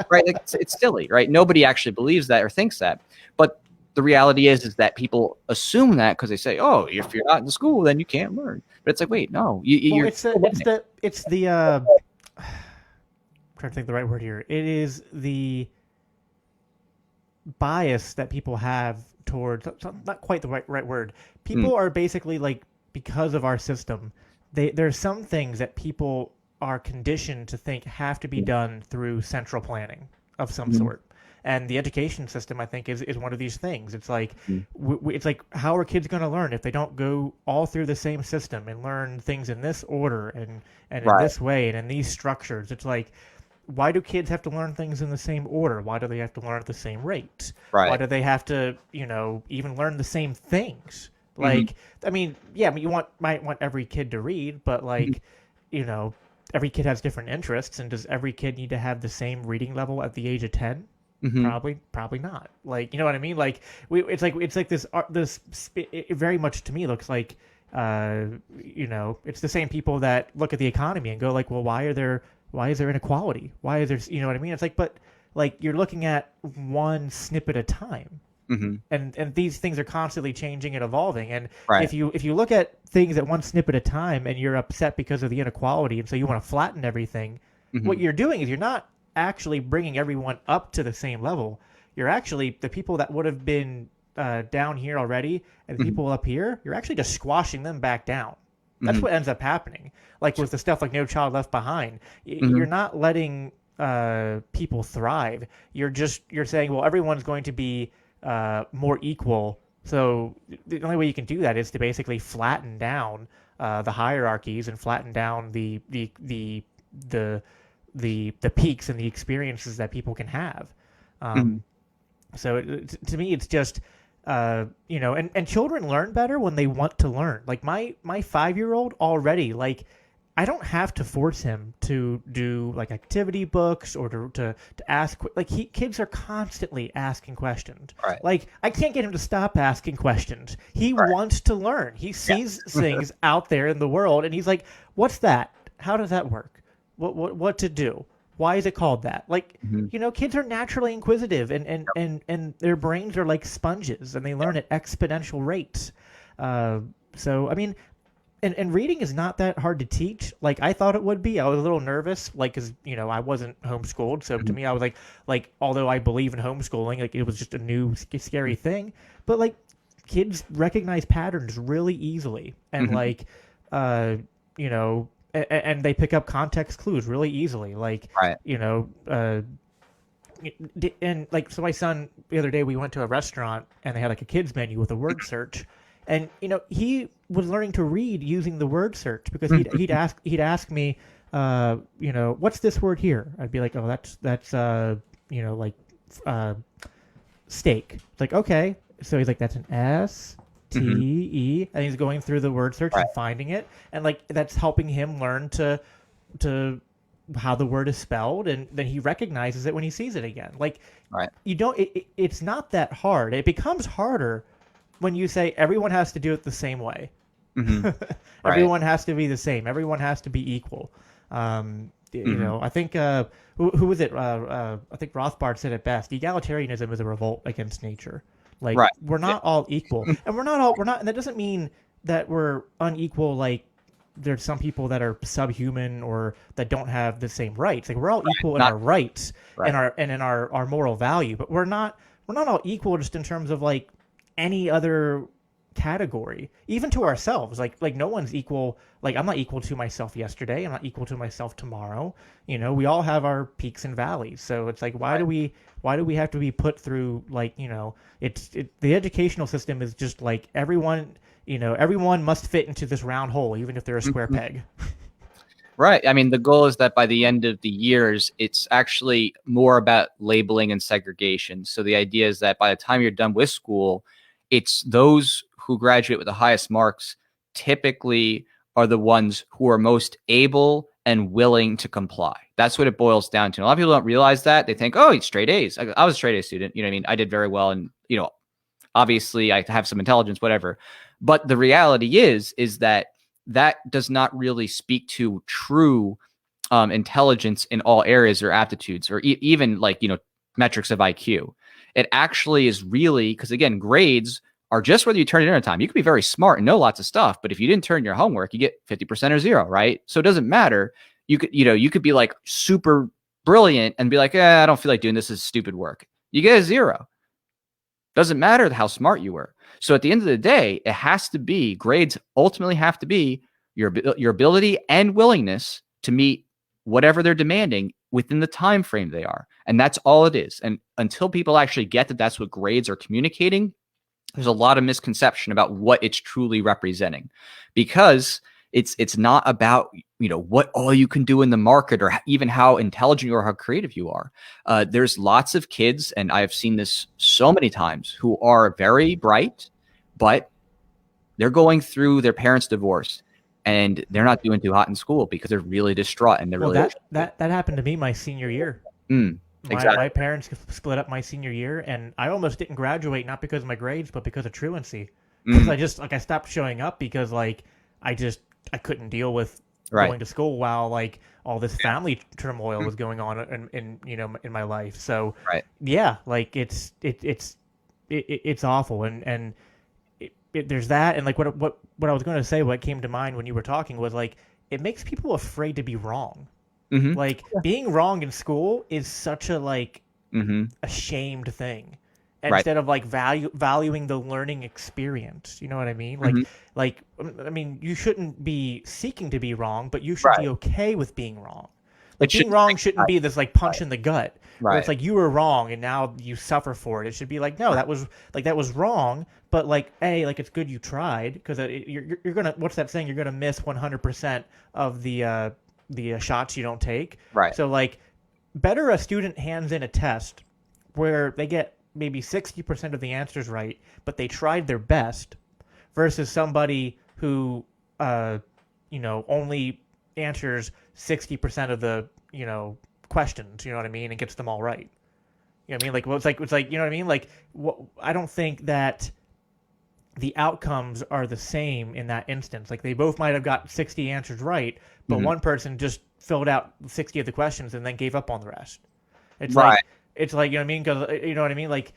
S2: right? Like, it's silly, right? Nobody actually believes that or thinks that. But the reality is that people assume that because they say, oh, if you're not in school, then you can't learn. But it's like, wait, no. You're
S1: it's the I'm trying to think the right word here. It is the bias that people have towards, not quite the right word. People are basically like, because of our system, there's some things that people are conditioned to think have to be done through central planning of some sort. And the education system, I think, is one of these things. It's like, it's like, how are kids going to learn if they don't go all through the same system and learn things in this order and in this way and in these structures? It's like, why do kids have to learn things in the same order? Why do they have to learn at the same rate? Why do they have to, even learn the same things? Like, I mean, yeah, you might want every kid to read, but like, every kid has different interests, and does every kid need to have the same reading level at the age of 10? Probably not. Like, you know what I mean? Like, it's like this it very much to me looks like, it's the same people that look at the economy and go like, well, why is there inequality? Why is there, you know what I mean? It's like, but like, you're looking at one snippet at a time. And these things are constantly changing and evolving. And if you look at things at one snippet at a time and you're upset because of the inequality, and so you want to flatten everything, what you're doing is you're not actually bringing everyone up to the same level. You're actually, the people that would have been down here already and the people up here, you're actually just squashing them back down. That's what ends up happening. Like with the stuff like No Child Left Behind, you're not letting people thrive. You're saying, well, everyone's going to be more equal. So the only way you can do that is to basically flatten down the hierarchies and flatten down the peaks and the experiences that people can have. So to me, it's just, and children learn better when they want to learn. Like my 5-year-old already, like, I don't have to force him to do like activity books or to ask. Like, kids are constantly asking questions. Like, I can't get him to stop asking questions. He wants to learn. He sees things out there in the world, and he's like, "What's that? How does that work? What to do? Why is it called that?" Like, kids are naturally inquisitive, and their brains are like sponges, and they learn at exponential rates. So, I mean, and reading is not that hard to teach. Like, I thought it would be. I was a little nervous, like, because, I wasn't homeschooled. So to me, I was like, although I believe in homeschooling, like, it was just a new, scary thing. But, like, kids recognize patterns really easily. And, like, and they pick up context clues really easily. Like, and like, so my son, the other day, we went to a restaurant and they had like a kids menu with a word search. And, he was learning to read using the word search because he'd ask me, what's this word here? I'd be like, oh, that's steak. It's like, okay. So he's like, that's an S-T-E. And he's going through the word search and finding it. And like, that's helping him learn to how the word is spelled. And then he recognizes it when he sees it again. Like, it's not that hard. It becomes harder when you say everyone has to do it the same way. Everyone has to be the same. Everyone has to be equal. I think who was it? I think Rothbard said it best. Egalitarianism is a revolt against nature. Like, we're not all equal, and we're not. And that doesn't mean that we're unequal. Like, there's some people that are subhuman or that don't have the same rights. Like, we're all equal in our rights and in our moral value, but we're not all equal just in terms of like any other category, even to ourselves. Like no one's equal. Like, I'm not equal to myself yesterday. I'm not equal to myself tomorrow. We all have our peaks and valleys. So it's like, why do we have to be put through, like, the educational system is just like everyone must fit into this round hole, even if they're a square peg.
S2: Right. I mean, the goal is that by the end of the years, it's actually more about labeling and segregation. So the idea is that by the time you're done with school, it's those who graduate with the highest marks typically are the ones who are most able and willing to comply. That's what it boils down to. A lot of people don't realize that. They think, oh, it's straight A's. I was a straight A student. You know what I mean? I did very well. And, you know, obviously I have some intelligence, whatever. But the reality is that does not really speak to true intelligence in all areas or aptitudes, or even like, you know, metrics of IQ. It actually is really, because again, grades are just whether you turn it in on time. You could be very smart and know lots of stuff, but if you didn't turn your homework, you get 50% or 0, right? So it doesn't matter. You could be like super brilliant and be like, I don't feel like doing this. Is stupid work. You get a 0. Doesn't matter how smart you were. So at the end of the day, it has to be, grades ultimately have to be your ability and willingness to meet whatever they're demanding within the time frame they are. And that's all it is. And until people actually get that that's what grades are communicating, there's a lot of misconception about what it's truly representing, because it's not about, you know, what all you can do in the market or even how intelligent you are, how creative you are. There's lots of kids, and I've seen this so many times, who are very bright, but they're going through their parents' divorce and they're not doing too hot in school because they're really distraught and they're
S1: that happened to me my senior year.
S2: Exactly.
S1: My parents split up my senior year, and I almost didn't graduate, not because of my grades, but because of truancy. Because I stopped showing up because like I couldn't deal with going to school while like all this family turmoil was going on in you know, in my life. So yeah, like it's awful, and there's that, and like what I was going to say, what came to mind when you were talking was like, it makes people afraid to be wrong. Like being wrong in school is such a like a shamed thing, instead of like valuing the learning experience. You know what I mean? Like I mean, you shouldn't be seeking to be wrong, but you should be okay with being wrong. Like being wrong shouldn't be this like punch in the gut. Where it's like you were wrong and now you suffer for it. It should be like, no, that was wrong, but like, like it's good you tried, because you're gonna, what's that saying? You're gonna miss 100% of the shots you don't take. So like, better a student hands in a test where they get maybe 60% of the answers right, but they tried their best, versus somebody who you know, only answers 60% of the, you know, questions, you know what I mean, and gets them all right. You know what I mean? Like, well, it's like, you know what I mean? Like, I don't think that the outcomes are the same in that instance. Like, they both might have got 60 answers right, but one person just filled out 60 of the questions and then gave up on the rest. It's like, you know what I mean? Because, you know what I mean? Like,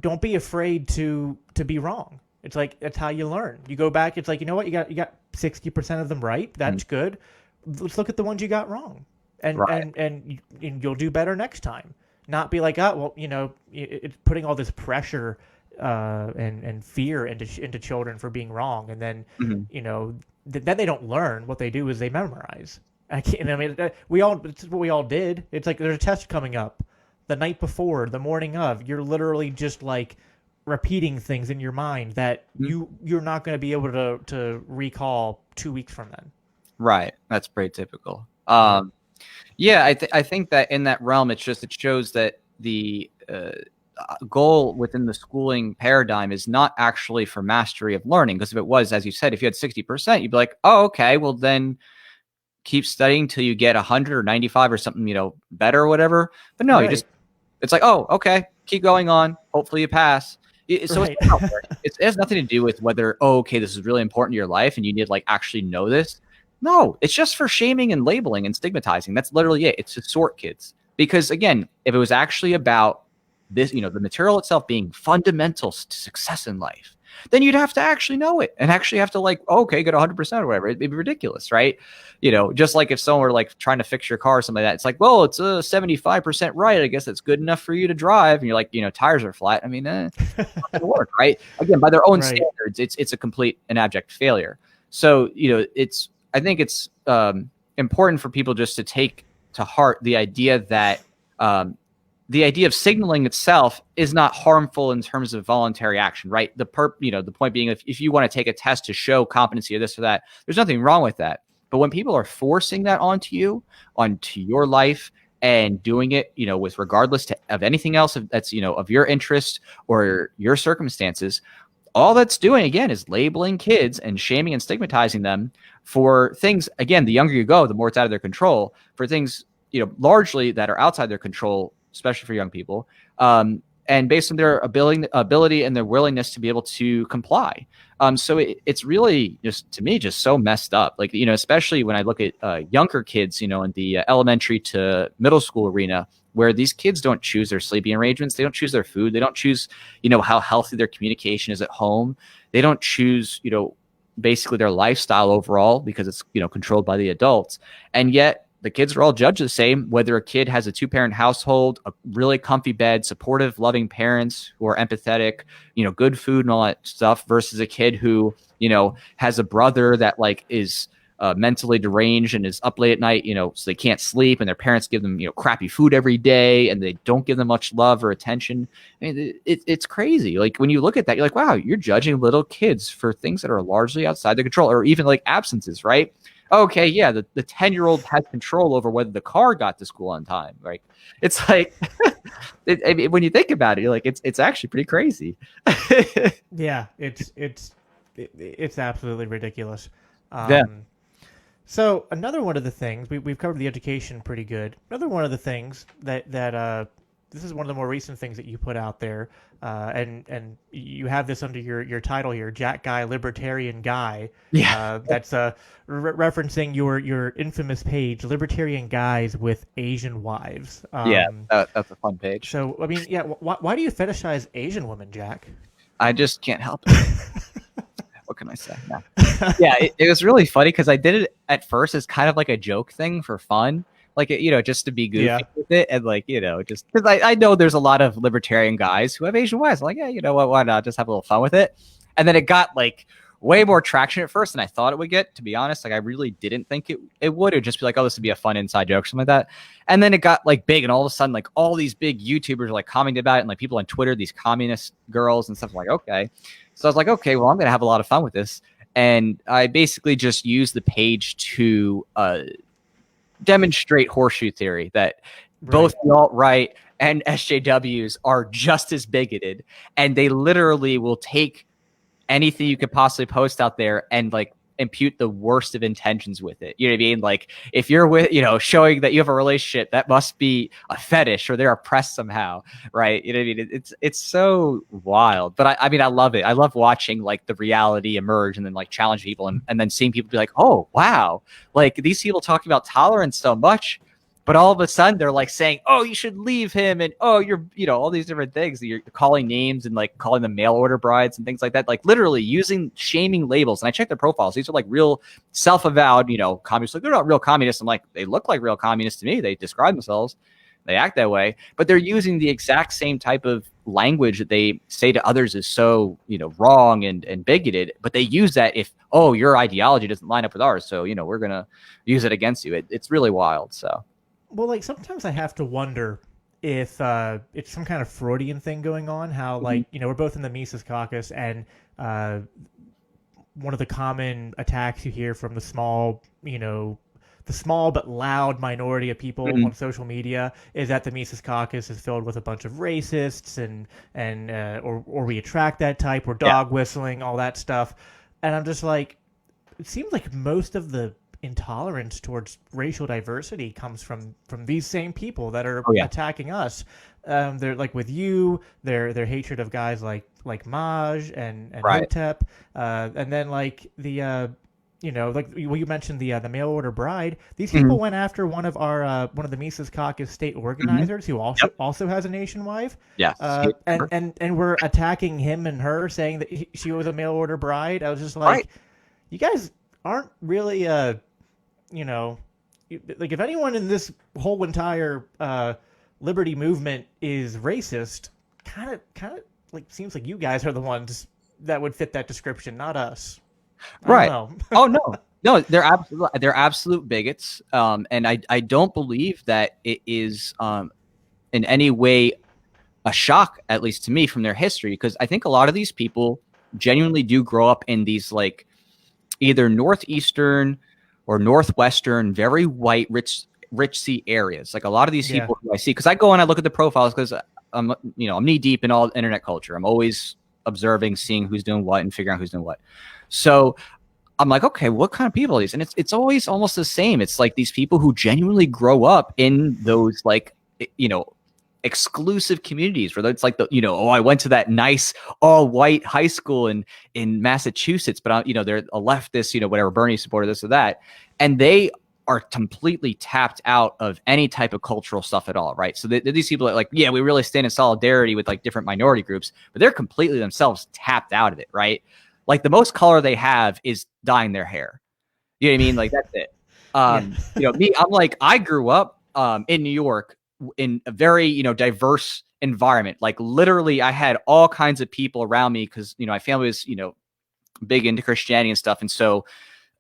S1: don't be afraid to be wrong. It's like, that's how you learn. You go back, it's like, you know what? You got 60% of them right. That's good. Let's look at the ones you got wrong. And you'll do better next time. Not be like, oh, well, you know, it's putting all this pressure and fear into children for being wrong, and then you know, then they don't learn. What they do is they memorize. I mean, it's what we all did. It's like there's a test coming up the night before, the morning of. You're literally just like repeating things in your mind that you're not going to be able to recall 2 weeks from then. Right.
S2: That's pretty typical. Yeah, I think that in that realm, it shows that the goal within the schooling paradigm is not actually for mastery of learning. Because if it was, as you said, if you had 60%, you'd be like, oh, okay, well then keep studying till you get 100 or 95 or something, you know, better or whatever. But no, it's like, oh, okay, keep going on. Hopefully you pass. So it has nothing to do with whether, oh, okay, this is really important to your life and you need to like actually know this. No, it's just for shaming and labeling and stigmatizing. That's literally it. It's to sort kids. Because again, if it was actually about this, you know, the material itself being fundamental to success in life, then you'd have to actually know it and actually have to like, okay, get 100% or whatever. It'd be ridiculous, right? You know, just like if someone were like trying to fix your car or something like that, it's like, well, it's a 75% right. I guess that's good enough for you to drive. And you're like, you know, tires are flat. I mean, it's not gonna work, right? Again, by their own standards, it's a complete and abject failure. So, you know, I think it's important for people just to take to heart the idea that the idea of signaling itself is not harmful in terms of voluntary action, right? The point being, if you want to take a test to show competency or this or that, there's nothing wrong with that. But when people are forcing that onto your life, and doing it, you know, with regardless of anything else that's, you know, of your interest or your circumstances, all that's doing, again, is labeling kids and shaming and stigmatizing them for things. Again, the younger you go, the more it's out of their control, for things, largely that are outside their control, especially for young people. And based on their ability and their willingness to be able to comply. So it's really just, to me, just so messed up. Like, especially when I look at younger kids, in the elementary to middle school arena, where these kids don't choose their sleeping arrangements. They don't choose their food. They don't choose, how healthy their communication is at home. They don't choose, basically their lifestyle overall, because it's, controlled by the adults. And yet, the kids are all judged the same, whether a kid has a 2-parent household, a really comfy bed, supportive, loving parents who are empathetic, good food and all that stuff, versus a kid who, has a brother that is mentally deranged and is up late at night, so they can't sleep, and their parents give them, crappy food every day, and they don't give them much love or attention. I mean, it's crazy. Like, when you look at that, you're like, wow, you're judging little kids for things that are largely outside their control, or even absences, right? Okay, yeah, the 10-year-old has control over whether the car got to school on time, right? It's like, I mean, when you think about it, you're like, it's actually pretty crazy.
S1: Yeah, it's absolutely ridiculous.
S2: Yeah.
S1: So another one of the things we've covered the education pretty good. Another one of the things that this is one of the more recent things that you put out there, and you have this under your title here, Jack Guy, Libertarian Guy.
S2: Yeah.
S1: That's referencing your infamous page, Libertarian Guys with Asian Wives.
S2: That's a fun page.
S1: So, I mean, yeah, why do you fetishize Asian women, Jack?
S2: I just can't help it. What can I say? No. Yeah, it was really funny because I did it at first as kind of like a joke thing for fun. Just to be goofy with it. And just because I know there's a lot of libertarian guys who have Asian wives. I'm like, yeah, you know what? Why not just have a little fun with it? And then it got way more traction at first than I thought it would get, to be honest. I really didn't think it would. It would just be like, oh, this would be a fun inside joke, something like that. And then it got big, and all of a sudden, all these big YouTubers are commenting about it, and people on Twitter, these communist girls and stuff. I'm like, okay. So I was like, okay, well, I'm going to have a lot of fun with this. And I basically just used the page to demonstrate horseshoe theory, that both the alt-right and SJWs are just as bigoted, and they literally will take anything you could possibly post out there and impute the worst of intentions with it. You know what I mean? If you're with, showing that you have a relationship, that must be a fetish, or they're oppressed somehow, right? You know what I mean? It's so wild. But I mean, I love it. I love watching the reality emerge, and then challenge people, and then seeing people be like, oh, wow. These people talking about tolerance so much, but all of a sudden they're saying, oh, you should leave him, and oh, you're, all these different things. You're calling names and calling them mail order brides and things like that. Literally using shaming labels. And I checked their profiles. These are real self-avowed, communists. They're not real communists. I'm they look like real communists to me. They describe themselves. They act that way, but they're using the exact same type of language that they say to others is so, wrong and bigoted. But they use that if, oh, your ideology doesn't line up with ours, so we're gonna use it against you. It's really wild. So.
S1: Well, sometimes I have to wonder if it's some kind of Freudian thing going on. How we're both in the Mises Caucus, and one of the common attacks you hear from the small but loud minority of people on social media is that the Mises Caucus is filled with a bunch of racists or we attract that type. We're dog whistling, all that stuff, and I'm just it seems like most of the intolerance towards racial diversity comes from these same people that are attacking us. They're with you, their hatred of guys like Maj and Hotep, and then you mentioned the mail order bride. These people went after one of the Mises Caucus state organizers who also has a Asian wife.
S2: Yeah,
S1: and we're attacking him and her, saying that she was a mail order bride. I was just you guys aren't really if anyone in this whole entire liberty movement is racist, kind of seems like you guys are the ones that would fit that description, not us.
S2: Right. Oh no, they're absolute bigots. And I don't believe that it is in any way a shock, at least to me, from their history, because I think a lot of these people genuinely do grow up in these either northeastern or northwestern, very white, rich areas. A lot of these people who I see, because I go and I look at the profiles, because I'm knee deep in all internet culture. I'm always observing, seeing who's doing what and figuring out who's doing what. So I'm like, okay, what kind of people are these? And it's always almost the same. It's like these people who genuinely grow up in those like, you know, exclusive communities where it's like the, you know, oh, I went to that nice all white high school in Massachusetts, but you know, they're a leftist, you know, whatever, Bernie supporter, this or that. And they are completely tapped out of any type of cultural stuff at all, right? So these people are like, yeah, we really stand in solidarity with like different minority groups, but they're completely themselves tapped out of it, right? Like the most color they have is dyeing their hair. You know what I mean? Like that's it. You know, me, I'm like, I grew up in New York in a very, you know, diverse environment. Like literally I had all kinds of people around me because, you know, my family was, you know, big into Christianity and stuff. And so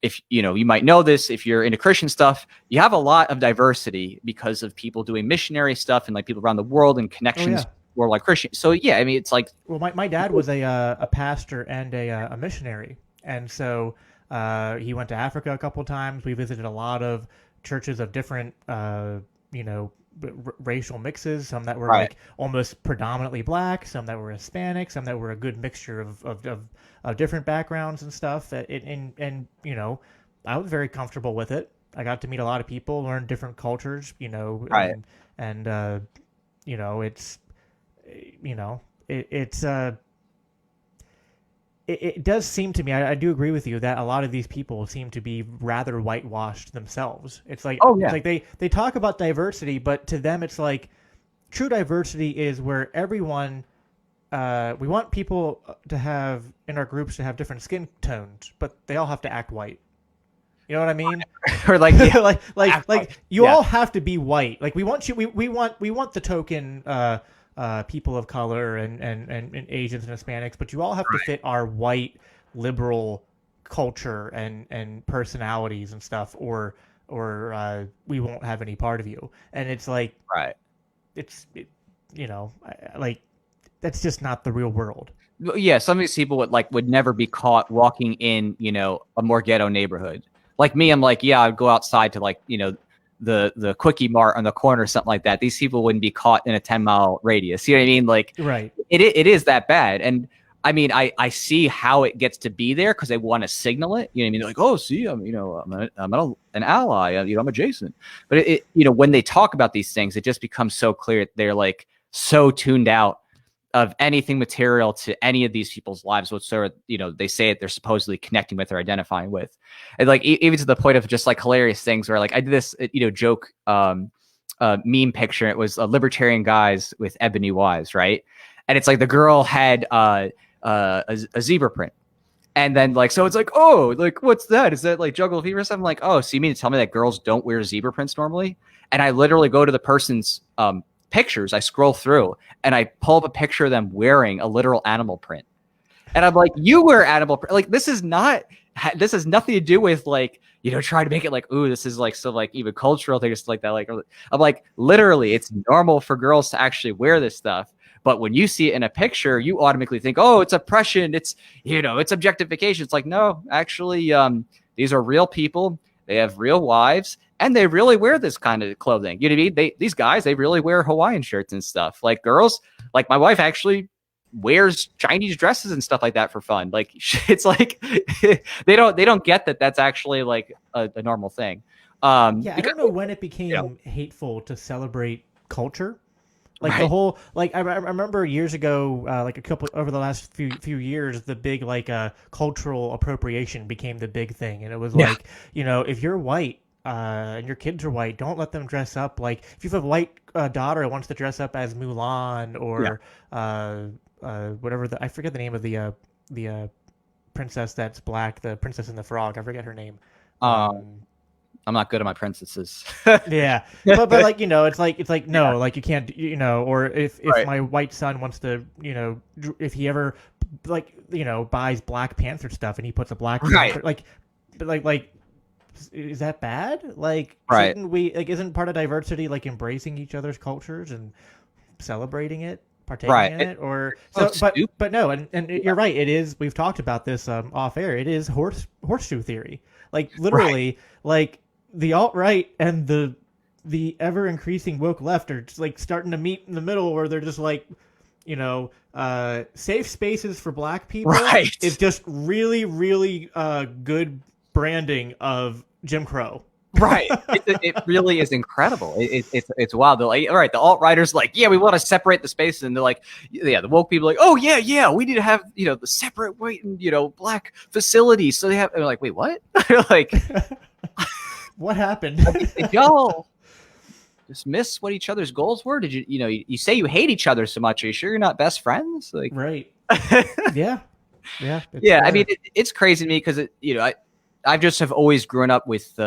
S2: if, you know, you might know this, if you're into Christian stuff, you have a lot of diversity because of people doing missionary stuff and like people around the world and connections were like Christian. So yeah, I mean, it's like,
S1: well, my dad was a pastor and a missionary. And so he went to Africa a couple of times. We visited a lot of churches of different, you know, racial mixes, some that were like almost predominantly black, some that were Hispanic, some that were a good mixture of different backgrounds and stuff. And you know, I was very comfortable with it. I got to meet a lot of people, learn different cultures, you know, and you know, it's, you know, it does seem to me, I do agree with you that a lot of these people seem to be rather whitewashed themselves. It's like, it's like they talk about diversity, but to them it's like true diversity is where everyone, we want people to have, in our groups, to have different skin tones, but they all have to act white. You know what I mean?
S2: Or like,
S1: like you all have to be white. Like we want you, we want the token, people of color and Asians and Hispanics, but you all have to fit our white liberal culture and personalities and stuff, or we won't have any part of you. And it's like, you know, like that's just not the real world.
S2: Yeah, some of these people would never be caught walking in, you know, a more ghetto neighborhood. Like me, I'm like, yeah, I'd go outside to like, you know, the Quickie Mart on the corner or something like that. These people wouldn't be caught in a 10-mile radius. You know what I mean? Like, it is that bad. And I mean, I see how it gets to be there because they want to signal it. You know what I mean? They're like, oh, see, I'm, you know, an ally. You know, I'm adjacent. But it, you know, when they talk about these things, it just becomes so clear. They're like so tuned out of anything material to any of these people's lives whatsoever. You know, they say it, they're supposedly connecting with or identifying with, and like even to the point of just like hilarious things where like I did this, you know, joke meme picture. It was libertarian guys with ebony wives, right? And it's like the girl had a zebra print, and then like, so it's like, oh, like what's that? Is that like jungle fever or something? Like, oh, so you mean to tell me that girls don't wear zebra prints normally? And I literally go to the person's pictures, I scroll through and I pull up a picture of them wearing a literal animal print. And I'm like, you wear animal print. Like, this has nothing to do with like, you know, trying to make it like, ooh, this is like, so like even cultural things like that. Like, I'm like, literally, it's normal for girls to actually wear this stuff. But when you see it in a picture, you automatically think, oh, it's oppression. It's, you know, it's objectification. It's like, no, actually, these are real people. They have real wives. And they really wear this kind of clothing. You know what I mean? These guys, they really wear Hawaiian shirts and stuff. Like girls, like my wife actually wears Chinese dresses and stuff like that for fun. Like it's like they don't get that that's actually like a normal thing.
S1: Yeah, I don't know when it became hateful to celebrate culture. Like the whole, like I remember years ago, like a couple over the last few years, the big like cultural appropriation became the big thing, and it was like, you know, if you're white. And your kids are white, don't let them dress up like, if you have a white daughter who wants to dress up as Mulan or whatever I forget the name of the princess that's black, the Princess and the Frog. I forget her name.
S2: I'm not good at my princesses.
S1: Yeah, but like, you know, it's like no, like you can't, you know, or if my white son wants to, you know, if he ever like, you know, buys Black Panther stuff and he puts a Black Panther, like, but like. Is that bad? Like, shouldn't we, like, isn't part of diversity like embracing each other's cultures and celebrating it, partaking in it? Or so, but no, and you're right. It is. We've talked about this off air. It is horseshoe theory. Like literally, like the alt-right and the ever increasing woke left are just like starting to meet in the middle, where they're just like, safe spaces for Black people
S2: Right.
S1: is just really, really good branding of Jim Crow.
S2: Right. It really is incredible. It's wild. They're like, all right, the alt-righters like, yeah, we want to separate the spaces. And they're like, yeah, the woke people are like, oh, yeah, we need to have, the separate weight and, Black facilities. So they have, and they're like, wait, what? They're like,
S1: what happened?
S2: Did y'all just miss what each other's goals were? Did you say you hate each other so much? Are you sure you're not best friends? Like,
S1: right. Yeah. Yeah.
S2: Yeah. I mean, it's crazy to me because, I've just have always grown up with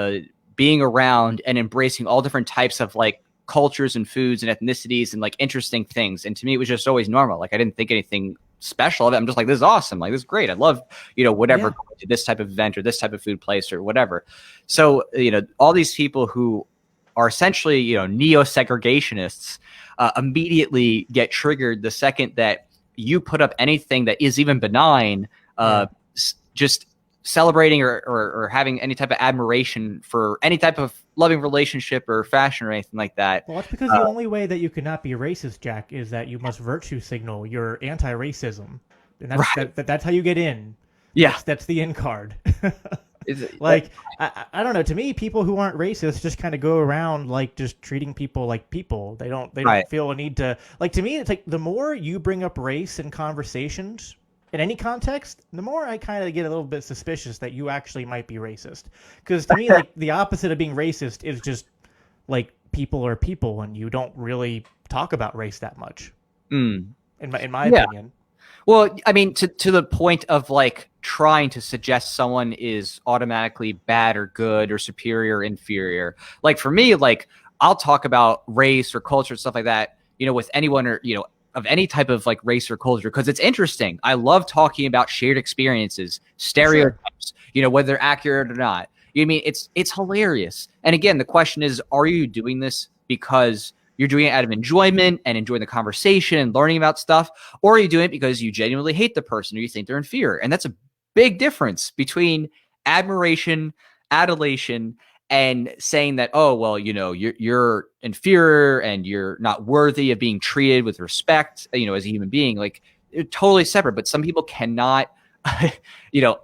S2: being around and embracing all different types of like cultures and foods and ethnicities and like interesting things. And to me, it was just always normal. Like I didn't think anything special of it. I'm just like, this is awesome. Like, this is great. I love, whatever, going to this type of event or this type of food place or whatever. So, all these people who are essentially, neo-segregationists immediately get triggered the second that you put up anything that is even benign, just celebrating or having any type of admiration for any type of loving relationship or fashion or anything like that.
S1: Well, that's because the only way that you cannot be racist, Jack, is that you must virtue signal your anti-racism. And that's how you get in.
S2: Yeah.
S1: That's the in card. Like, I don't know. To me, people who aren't racist just kind of go around like just treating people like people. They don't feel a need to, like, to me, it's like the more you bring up race in conversations in any context, the more I kind of get a little bit suspicious that you actually might be racist. Because to me, like, the opposite of being racist is just like people are people, and you don't really talk about race that much. In my opinion.
S2: Well, I mean, to the point of like trying to suggest someone is automatically bad or good or superior or inferior. Like for me, like I'll talk about race or culture and stuff like that, with anyone or, of any type of like race or culture, because it's interesting. I love talking about shared experiences, stereotypes, whether they're accurate or not. You know what I mean? It's hilarious. And again, the question is, are you doing this because you're doing it out of enjoyment and enjoying the conversation and learning about stuff, or are you doing it because you genuinely hate the person or you think they're inferior? And that's a big difference between admiration, adulation, and saying that, oh, well, you're inferior and you're not worthy of being treated with respect, as a human being. Like, they're totally separate. But some people cannot,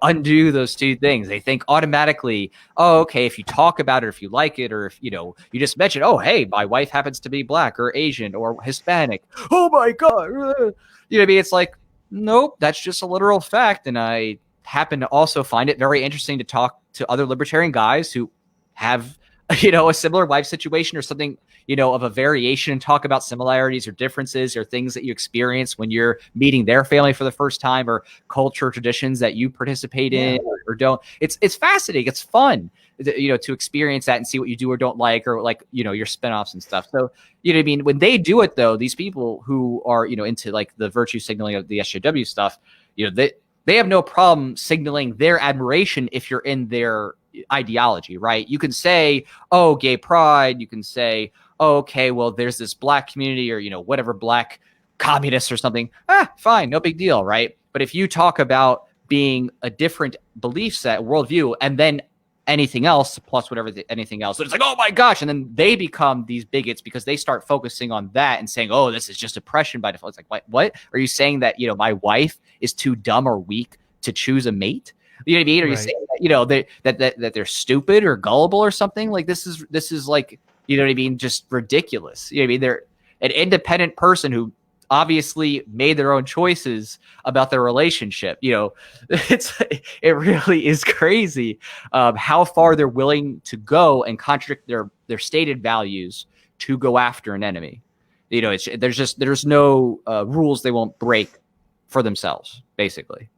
S2: undo those two things. They think automatically, oh, okay, if you talk about it, if you like it, or if, you just mention, oh, hey, my wife happens to be Black or Asian or Hispanic. Oh, my God. You know what I mean? It's like, nope, that's just a literal fact. And I happen to also find it very interesting to talk to other libertarian guys who have, a similar life situation or something, of a variation, and talk about similarities or differences or things that you experience when you're meeting their family for the first time, or culture traditions that you participate in or don't. It's fascinating. It's fun, to experience that and see what you do or don't like, or like, your spinoffs and stuff. So, what I mean? When they do it though, these people who are, into like the virtue signaling of the SJW stuff, they have no problem signaling their admiration if you're in their ideology, right? You can say, oh, gay pride. You can say, oh, okay, well, there's this Black community, or, whatever, Black communists or something. Fine, no big deal, right? But if you talk about being a different belief set, worldview, and then anything else plus whatever anything else, it's like, oh my gosh, and then they become these bigots because they start focusing on that and saying, oh, this is just oppression by default. It's like, what are you saying, that my wife is too dumb or weak to choose a mate? You know what I mean? Are you saying that they're stupid or gullible or something? Like, this is like, you know what I mean, just ridiculous. You know what I mean? They're an independent person who obviously made their own choices about their relationship. It really is crazy how far they're willing to go and contradict their stated values to go after an enemy. There's no rules they won't break for themselves, basically.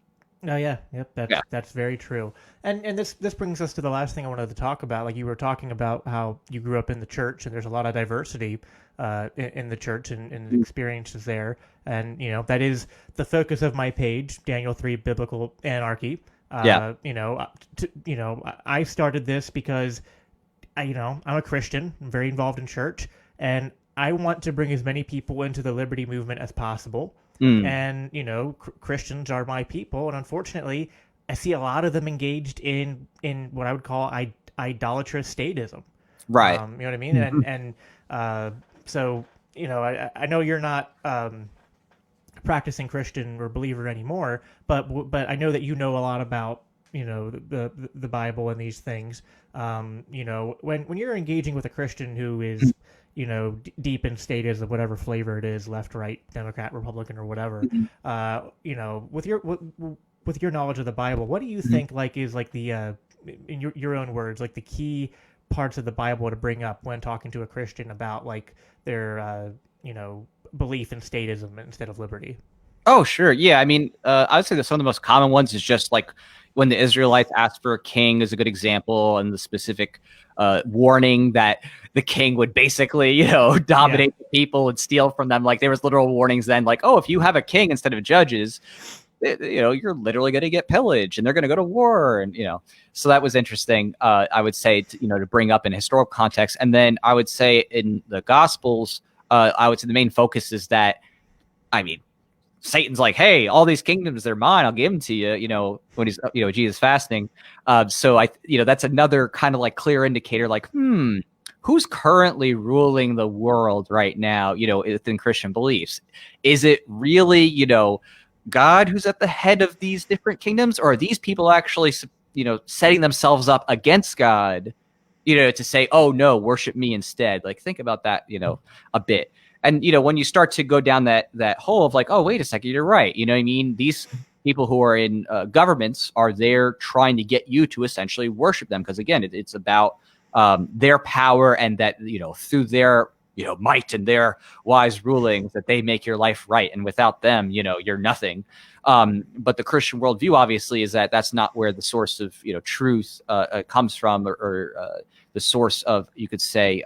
S1: Oh yeah, yep, that's very true. And this brings us to the last thing I wanted to talk about. Like, you were talking about how you grew up in the church, and there's a lot of diversity in the church and the experiences there. And that is the focus of my page, Daniel 3 Biblical Anarchy. I started this because I'm a Christian. I'm very involved in church, and I want to bring as many people into the liberty movement as possible. And, Christians are my people. And unfortunately, I see a lot of them engaged in what I would call idolatrous statism.
S2: Right.
S1: You know what I mean? So, I know you're not practicing Christian or believer anymore, but I know that you know a lot about, you know, the Bible and these things. You know, when you're engaging with a Christian who is, you know, deep in statism, whatever flavor it is, left, right, Democrat, Republican, or whatever, you know, with your knowledge of the Bible, what do you think like is like the in your own words, like the key parts of the Bible to bring up when talking to a Christian about like their you know, belief in statism instead of liberty?
S2: Oh, sure. Yeah. I mean, I would say that some of the most common ones is just like when the Israelites asked for a king is a good example, and the specific warning that the king would basically, you know, dominate the people and steal from them. Like there was literal warnings then, like, oh, if you have a king instead of judges, you know, you're literally going to get pillaged and they're going to go to war. And, you know, so that was interesting. I would say, you know, to bring up in historical context. And then I would say in the Gospels, I would say the main focus is that, I mean, Satan's like, hey, all these kingdoms, they're mine. I'll give them to you, you know, when he's, you know, Jesus fasting. So you know, that's another kind of like clear indicator, like, who's currently ruling the world right now, you know, within Christian beliefs? Is it really, you know, God who's at the head of these different kingdoms, or are these people actually, you know, setting themselves up against God, you know, to say, oh no, worship me instead? Like, think about that, you know, a bit. And, you know, when you start to go down that hole of like, oh, wait a second, you're right. You know what I mean? These people who are in governments are there trying to get you to essentially worship them. Because again, it's about their power, and that, you know, through their, you know, might and their wise rulings, that they make your life right. And without them, you know, you're nothing. But the Christian worldview obviously is that that's not where the source of, you know, truth comes from, or the source of, you could say,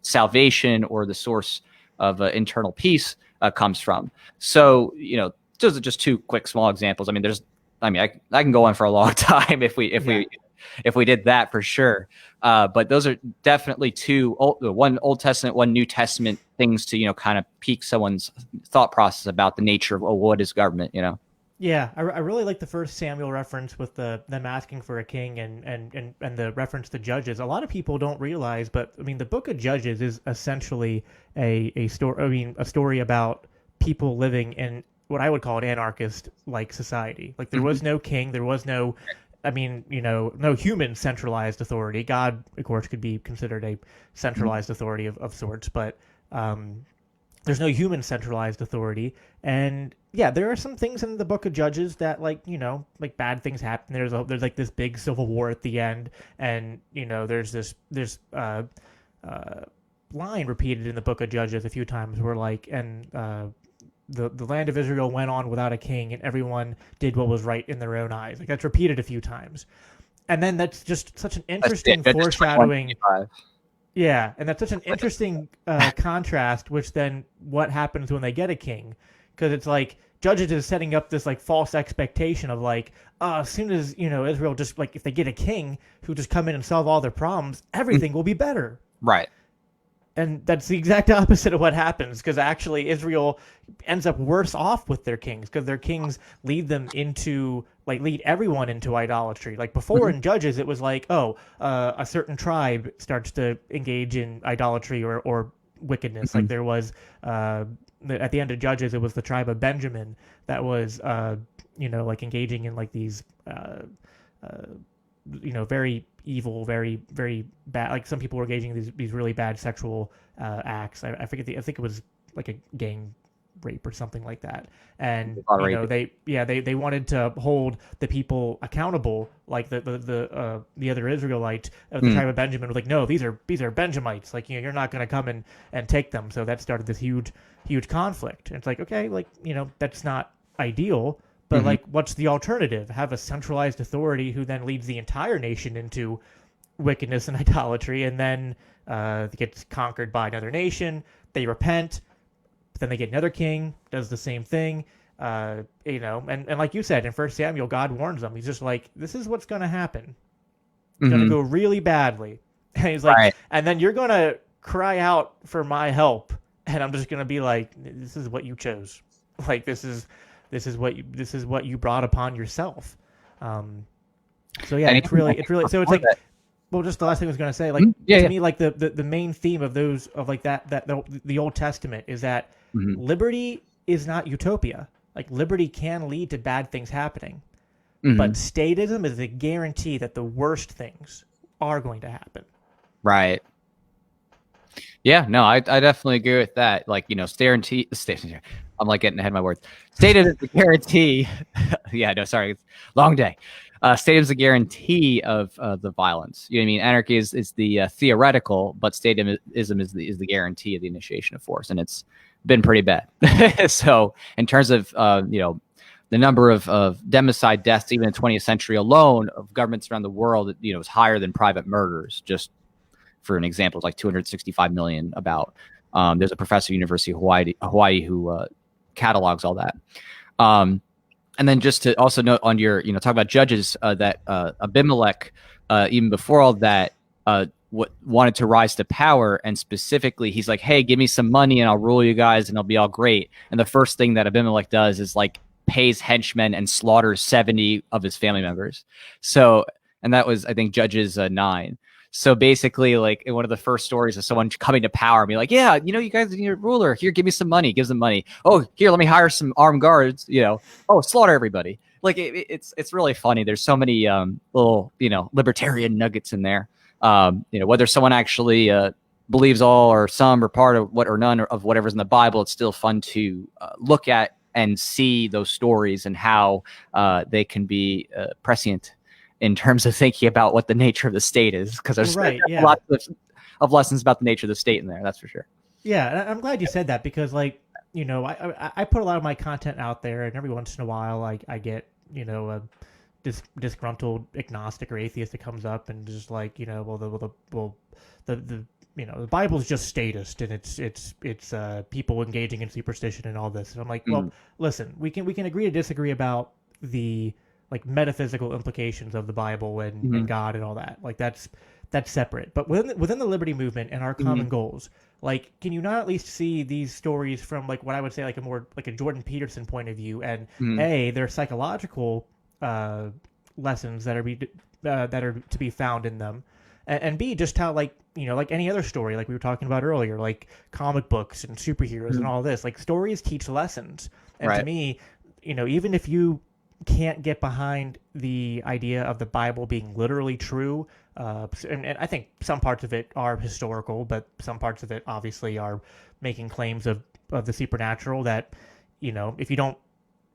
S2: salvation, or the source of internal peace comes from. So, you know, those are just two quick small examples. I mean, I can go on for a long time if we did that, for sure. But those are definitely two, one Old Testament, one New Testament things to, you know, kind of pique someone's thought process about the nature of what is government, you know?
S1: Yeah, I really like the first Samuel reference with them asking for a king, and the reference to Judges. A lot of people don't realize, but I mean, the book of Judges is essentially a story. I mean, a story about people living in what I would call an anarchist like society. Like there was no king, there was no, I mean, you know, no human centralized authority. God, of course, could be considered a centralized authority of sorts, but there's no human centralized authority. And yeah, there are some things in the book of Judges that, like, you know, like bad things happen. There's like this big civil war at the end, and you know, there's this line repeated in the book of Judges a few times where like, and the land of Israel went on without a king, and everyone did what was right in their own eyes. Like that's repeated a few times, and then that's just such an interesting foreshadowing. Yeah, and that's such an interesting contrast, which then what happens when they get a king? Because it's like Judges is setting up this like false expectation of like, as soon as, you know, Israel just like, if they get a king who just come in and solve all their problems, everything will be better.
S2: Right.
S1: And that's the exact opposite of what happens, because actually Israel ends up worse off with their kings, because their kings lead everyone into idolatry. Like before in Judges, it was like, a certain tribe starts to engage in idolatry or wickedness. Like there was, at the end of Judges, it was the tribe of Benjamin that was, you know, like engaging in like these, you know, very evil, very, very bad. Like some people were engaging in these really bad sexual acts. I forget I think it was like a gang rape or something like that. And you know, they wanted to hold the people accountable, like the other Israelites of the tribe of Benjamin were like, no, these are Benjamites. Like, you know, you're not going to come and take them. So that started this huge conflict. And it's like, okay, like, you know, that's not ideal. But like, what's the alternative? Have a centralized authority who then leads the entire nation into wickedness and idolatry, and then gets conquered by another nation. They repent, then they get another king, does the same thing. You know, and like you said in 1 Samuel, God warns them. He's just like, this is what's going to happen. It's going to go really badly. And he's like, and then you're going to cry out for my help, and I'm just going to be like, this is what you chose. Like this is what you brought upon yourself. So yeah, it's really so it's like, well, just the last thing I was going to say, like to me, like the main theme of those of like that the Old Testament is that liberty is not utopia. Like liberty can lead to bad things happening, but
S2: Mhm.
S1: statism is a guarantee that the worst things are going to happen.
S2: Right. Yeah, no, I definitely agree with that. Like, I'm like getting ahead of my words. Stated as a guarantee. Yeah, no, sorry, it's a long day. Stated as a guarantee of the violence. You know what I mean? Anarchy is the theoretical, but statism is the guarantee of the initiation of force, and it's been pretty bad. So, in terms of the number of democide deaths, even in the 20th century alone, of governments around the world, is higher than private murders. Just for an example, it's like 265 million. About there's a professor at University of Hawaii who catalogs all that. And then just to also note on your, talk about judges, that Abimelech, even before all that, wanted to rise to power, and specifically he's like, hey, give me some money and I'll rule you guys and it'll be all great. And the first thing that Abimelech does is like pays henchmen and slaughters 70 of his family members. So, and that was, I think, Judges 9. So basically, like in one of the first stories of someone coming to power and be like, yeah, you guys need a ruler. Here, give me some money. Gives them money. Oh, here, let me hire some armed guards. Oh, slaughter everybody. Like it's really funny. There's so many little libertarian nuggets in there. Whether someone actually believes all or some or part of what or none of whatever's in the Bible, it's still fun to look at and see those stories and how they can be prescient in terms of thinking about what the nature of the state is, because there's lots of lessons about the nature of the state in there. That's for sure.
S1: Yeah, I'm glad you said that, because I put a lot of my content out there, and every once in a while I get a disgruntled agnostic or atheist that comes up and just like the Bible's just statist, and it's people engaging in superstition and all this. And I'm like, well, listen, we can agree to disagree about the like metaphysical implications of the Bible and God and all that. Like that's separate. But within the liberty movement and our common goals, like, can you not at least see these stories from like what I would say like a more like a Jordan Peterson point of view? And they're psychological lessons that are to be found in them, and B, just how like like any other story, like we were talking about earlier, like comic books and superheroes and all this, like stories teach lessons. And to me, even if you can't get behind the idea of the Bible being literally true, and I think some parts of it are historical, but some parts of it obviously are making claims of the supernatural that if you don't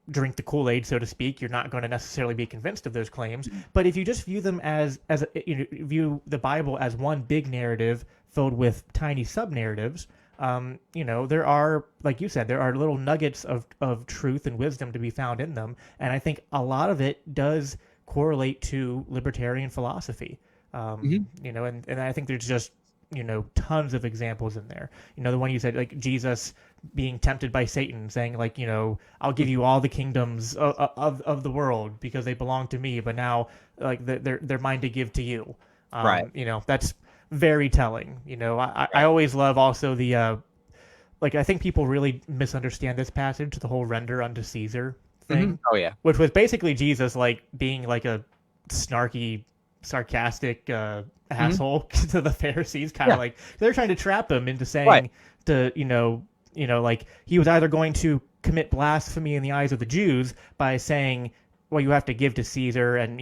S1: drink the Kool-Aid, so to speak, you're not going to necessarily be convinced of those claims. But if you just view them as view the Bible as one big narrative filled with tiny sub-narratives, there are, like you said, there are little nuggets of truth and wisdom to be found in them. And I think a lot of it does correlate to libertarian philosophy. And I think there's just, tons of examples in there. The one you said, like Jesus being tempted by Satan, saying like, I'll give you all the kingdoms of the world because they belong to me, but now like they're mine to give to you.
S2: Right.
S1: That's very telling. I always love also the like I think people really misunderstand this passage, the whole render unto Caesar thing.
S2: Oh yeah.
S1: Which was basically Jesus like being like a snarky, sarcastic asshole to the Pharisees, kind of like they're trying to trap him into saying to like he was either going to commit blasphemy in the eyes of the Jews by saying, well, you have to give to Caesar, and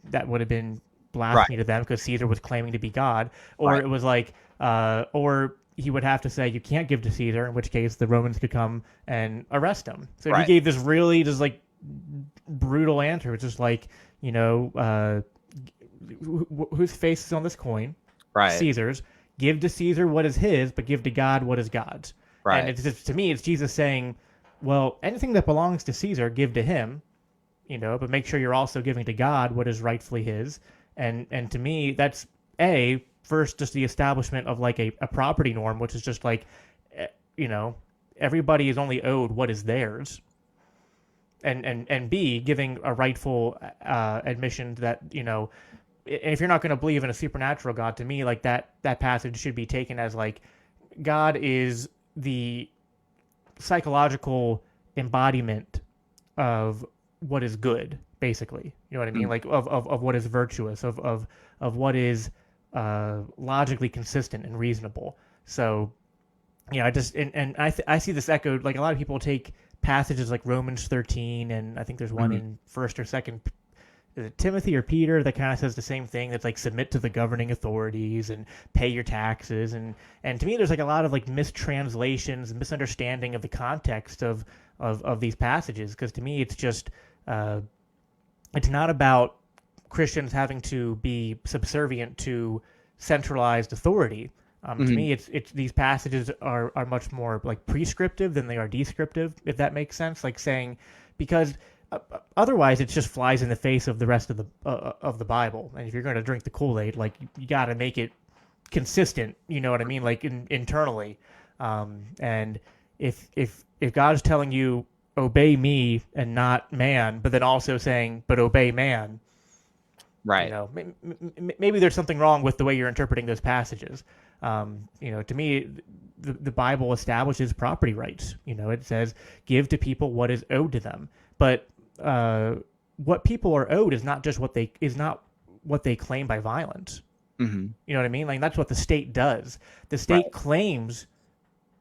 S1: that would have been blasphemy to them because Caesar was claiming to be God, or it was like or he would have to say you can't give to Caesar, in which case the Romans could come and arrest him. So he gave this really just like brutal answer. It's just like whose face is on this coin? Caesar's. Give to Caesar what is his, but give to God what is God's. And it's just, to me, it's Jesus saying, well, anything that belongs to Caesar, give to him, but make sure you're also giving to God what is rightfully his. And to me, that's first just the establishment of like a property norm, which is just like, everybody is only owed what is theirs. And B, giving a rightful admission that, if you're not going to believe in a supernatural God, to me, like that passage should be taken as like God is the psychological embodiment of what is good, basically. You know what I mean? Like of what is virtuous, of what is logically consistent and reasonable. So I just and I see this echoed. Like a lot of people take passages like Romans 13, and I think there's one in First or Second, is it Timothy or Peter, that kind of says the same thing. That's like submit to the governing authorities and pay your taxes. And to me, there's like a lot of like mistranslations, misunderstanding of the context of these passages. Because to me, it's just it's not about Christians having to be subservient to centralized authority. To me, it's these passages are much more like prescriptive than they are descriptive, if that makes sense. Like saying, because otherwise it just flies in the face of the rest of the Bible. And if you're going to drink the Kool-Aid, like you got to make it consistent. You know what I mean? Like internally. And if God is telling you obey me and not man, but then also saying but obey man,
S2: right?
S1: You know, maybe there's something wrong with the way you're interpreting those passages. You know, to me, the Bible establishes property rights. You know, it says give to people what is owed to them, but what people are owed is not just what they claim by violence. You know what I mean? Like that's what the state does. The state claims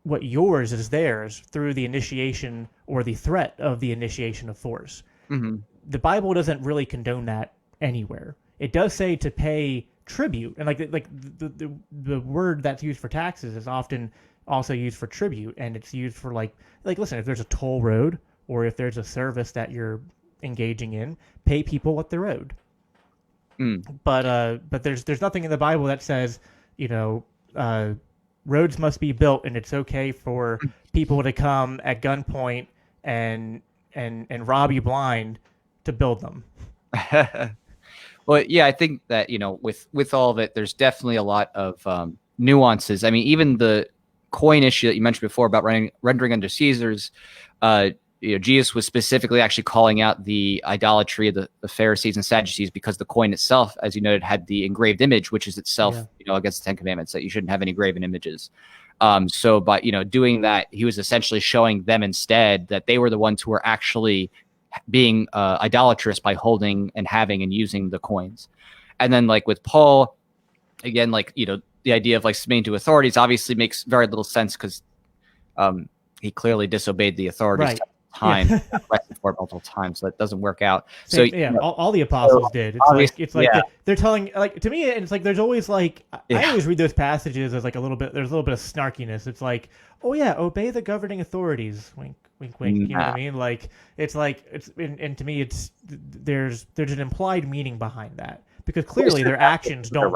S1: what yours is theirs through the initiation or the threat of the initiation of force. The Bible doesn't really condone that anywhere. It does say to pay tribute, and like the word that's used for taxes is often also used for tribute, and it's used for like listen, if there's a toll road or if there's a service that you're engaging in, pay people what they're owed. But there's nothing in the Bible that says, you know, roads must be built and it's okay for people to come at gunpoint and rob you blind to build them.
S2: Well, yeah, I think that, you know, with all of it, there's definitely a lot of nuances. I mean, even the coin issue that you mentioned before about rendering unto Caesar's, you know, Jesus was specifically actually calling out the idolatry of the Pharisees and Sadducees because the coin itself, as you noted, had the engraved image, which is itself, you know, against the Ten Commandments, that you shouldn't have any graven images. So by, you know, doing that, he was essentially showing them instead that they were the ones who were actually being idolatrous by holding and having and using the coins. And then like with Paul, again, like, you know, the idea of like submitting to authorities obviously makes very little sense because he clearly disobeyed the authorities time, arrested for it multiple times, so that doesn't work out. So
S1: yeah, you know, all the apostles did. It's like they're telling, like, to me, it's like there's always like I always read those passages as like there's a little bit of snarkiness. It's like, oh yeah, obey the governing authorities. Wink, wink, wink. You know what I mean? Like it's and to me, it's there's an implied meaning behind that because clearly their actions don't.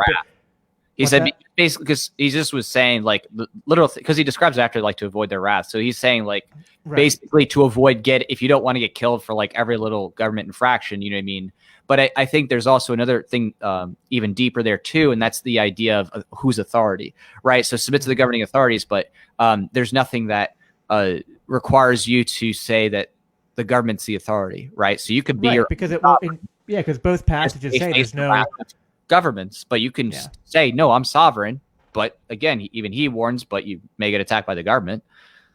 S2: He said basically because he just was saying like the literal because he describes it after like to avoid their wrath. So he's saying like basically to avoid if you don't want to get killed for like every little government infraction, you know what I mean? But I think there's also another thing even deeper there too, and that's the idea of whose authority, right? So submit to the governing authorities, but there's nothing that requires you to say that the government's the authority, right? So you could be
S1: because both passages say there's no
S2: governments, but you can say, no, I'm sovereign. But again, even he warns, but you may get attacked by the government.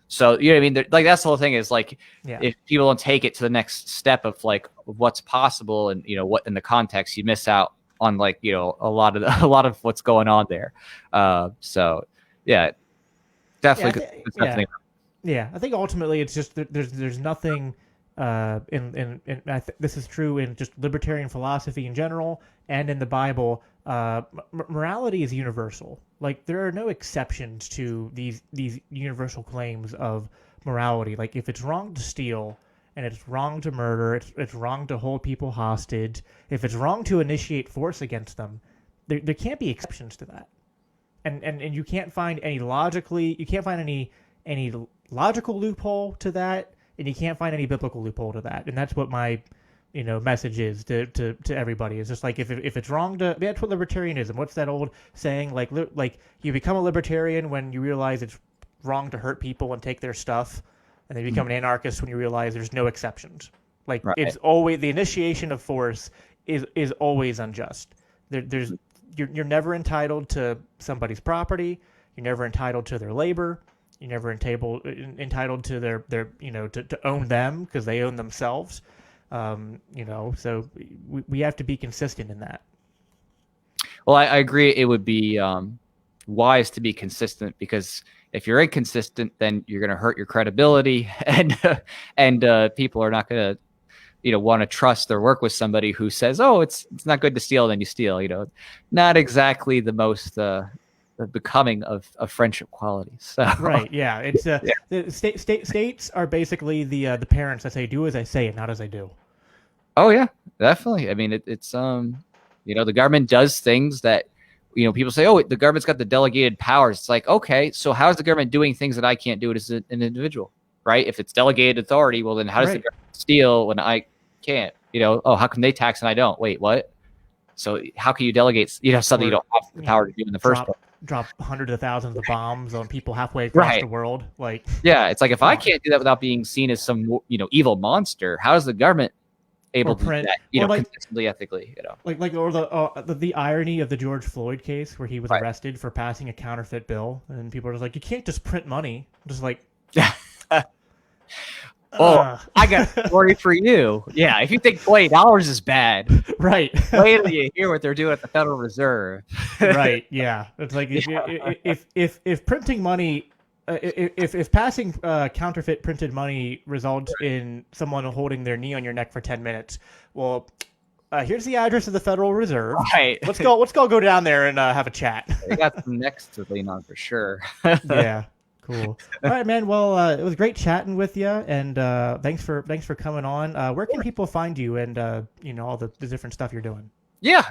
S2: So, you know what I mean? Like, that's the whole thing is like, if people don't take it to the next step of like what's possible and, you know, what in the context, you miss out on like, you know, a lot of what's going on there. So yeah, definitely.
S1: I think ultimately it's just, there's nothing, this is true in just libertarian philosophy in general and in the Bible. Morality is universal. Like there are no exceptions to these universal claims of morality. Like if it's wrong to steal and it's wrong to murder, it's wrong to hold people hostage, if it's wrong to initiate force against them, there can't be exceptions to that. And you can't find any logical loophole to that. And you can't find any biblical loophole to that. And that's what my, you know, message is to everybody. It's just like if it's wrong to, that's what libertarianism. What's that old saying? Like you become a libertarian when you realize it's wrong to hurt people and take their stuff, and then you become an anarchist when you realize there's no exceptions. Like it's always the initiation of force is always unjust. You're never entitled to somebody's property. You're never entitled to their labor. You're never entitled to their you know, to own them because they own themselves. You know, so we have to be consistent in that.
S2: Well, I agree. It would be wise to be consistent, because if you're inconsistent, then you're going to hurt your credibility, and people are not going to want to trust or work with somebody who says, oh, it's not good to steal, then you steal. Not exactly the most becoming of friendship qualities. So.
S1: Right. Yeah. It's the states are basically the parents that say, do as I say and not as I do.
S2: Oh yeah, definitely. I mean, it's the government does things that, people say, oh, the government's got the delegated powers. It's like, okay, so how is the government doing things that I can't do as an individual, right? If it's delegated authority, well, then how does the government steal when I can't? Oh, how come they tax and I don't? Wait, what? So how can you delegate, something you don't have the power to do in the first place?
S1: Drop hundreds of thousands of bombs on people halfway across the world.
S2: Yeah, it's like, if I can't do that without being seen as some, evil monster, how is the government able to do that, consistently, ethically,
S1: or the irony of the George Floyd case where he was arrested for passing a counterfeit bill, and people are just like, you can't just print money. Just like,
S2: well, I got a story for you. Yeah, if you think $20 is bad,
S1: right?
S2: Wait till you hear what they're doing at the Federal Reserve.
S1: Right? Yeah, it's like if printing money. If passing counterfeit printed money results in someone holding their knee on your neck for 10 minutes, well, here's the address of the Federal Reserve.
S2: Right.
S1: Let's go down there and have a chat.
S2: They got some necks to lean on for sure.
S1: Yeah. Cool. All right, man. Well, it was great chatting with you, and thanks for coming on. Where can people find you and all the different stuff you're doing?
S2: Yeah.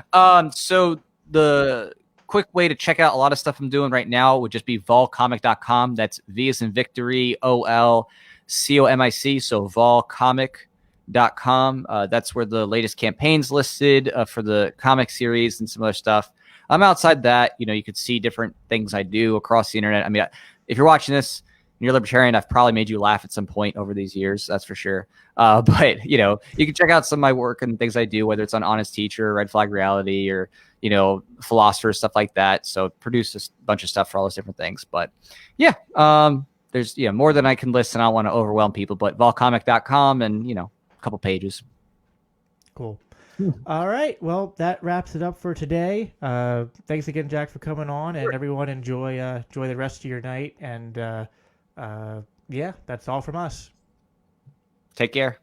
S2: So the quick way to check out a lot of stuff I'm doing right now would just be volcomic.com. That's V as in victory, OLCOMIC. So volcomic.com. That's where the latest campaigns listed for the comic series and some other stuff. Outside that, you could see different things I do across the internet. I mean, if you're watching this and you're libertarian, I've probably made you laugh at some point over these years. That's for sure. But you can check out some of my work and things I do, whether it's on Honest Teacher, Red Flag Reality, or philosophers, stuff like that. So produce a bunch of stuff for all those different things. But yeah, there's more than I can list, and I don't want to overwhelm people. But volcomic.com and a couple pages.
S1: Cool. All right. Well, that wraps it up for today. Thanks again, Jack, for coming on, and everyone enjoy the rest of your night. And yeah, that's all from us.
S2: Take care.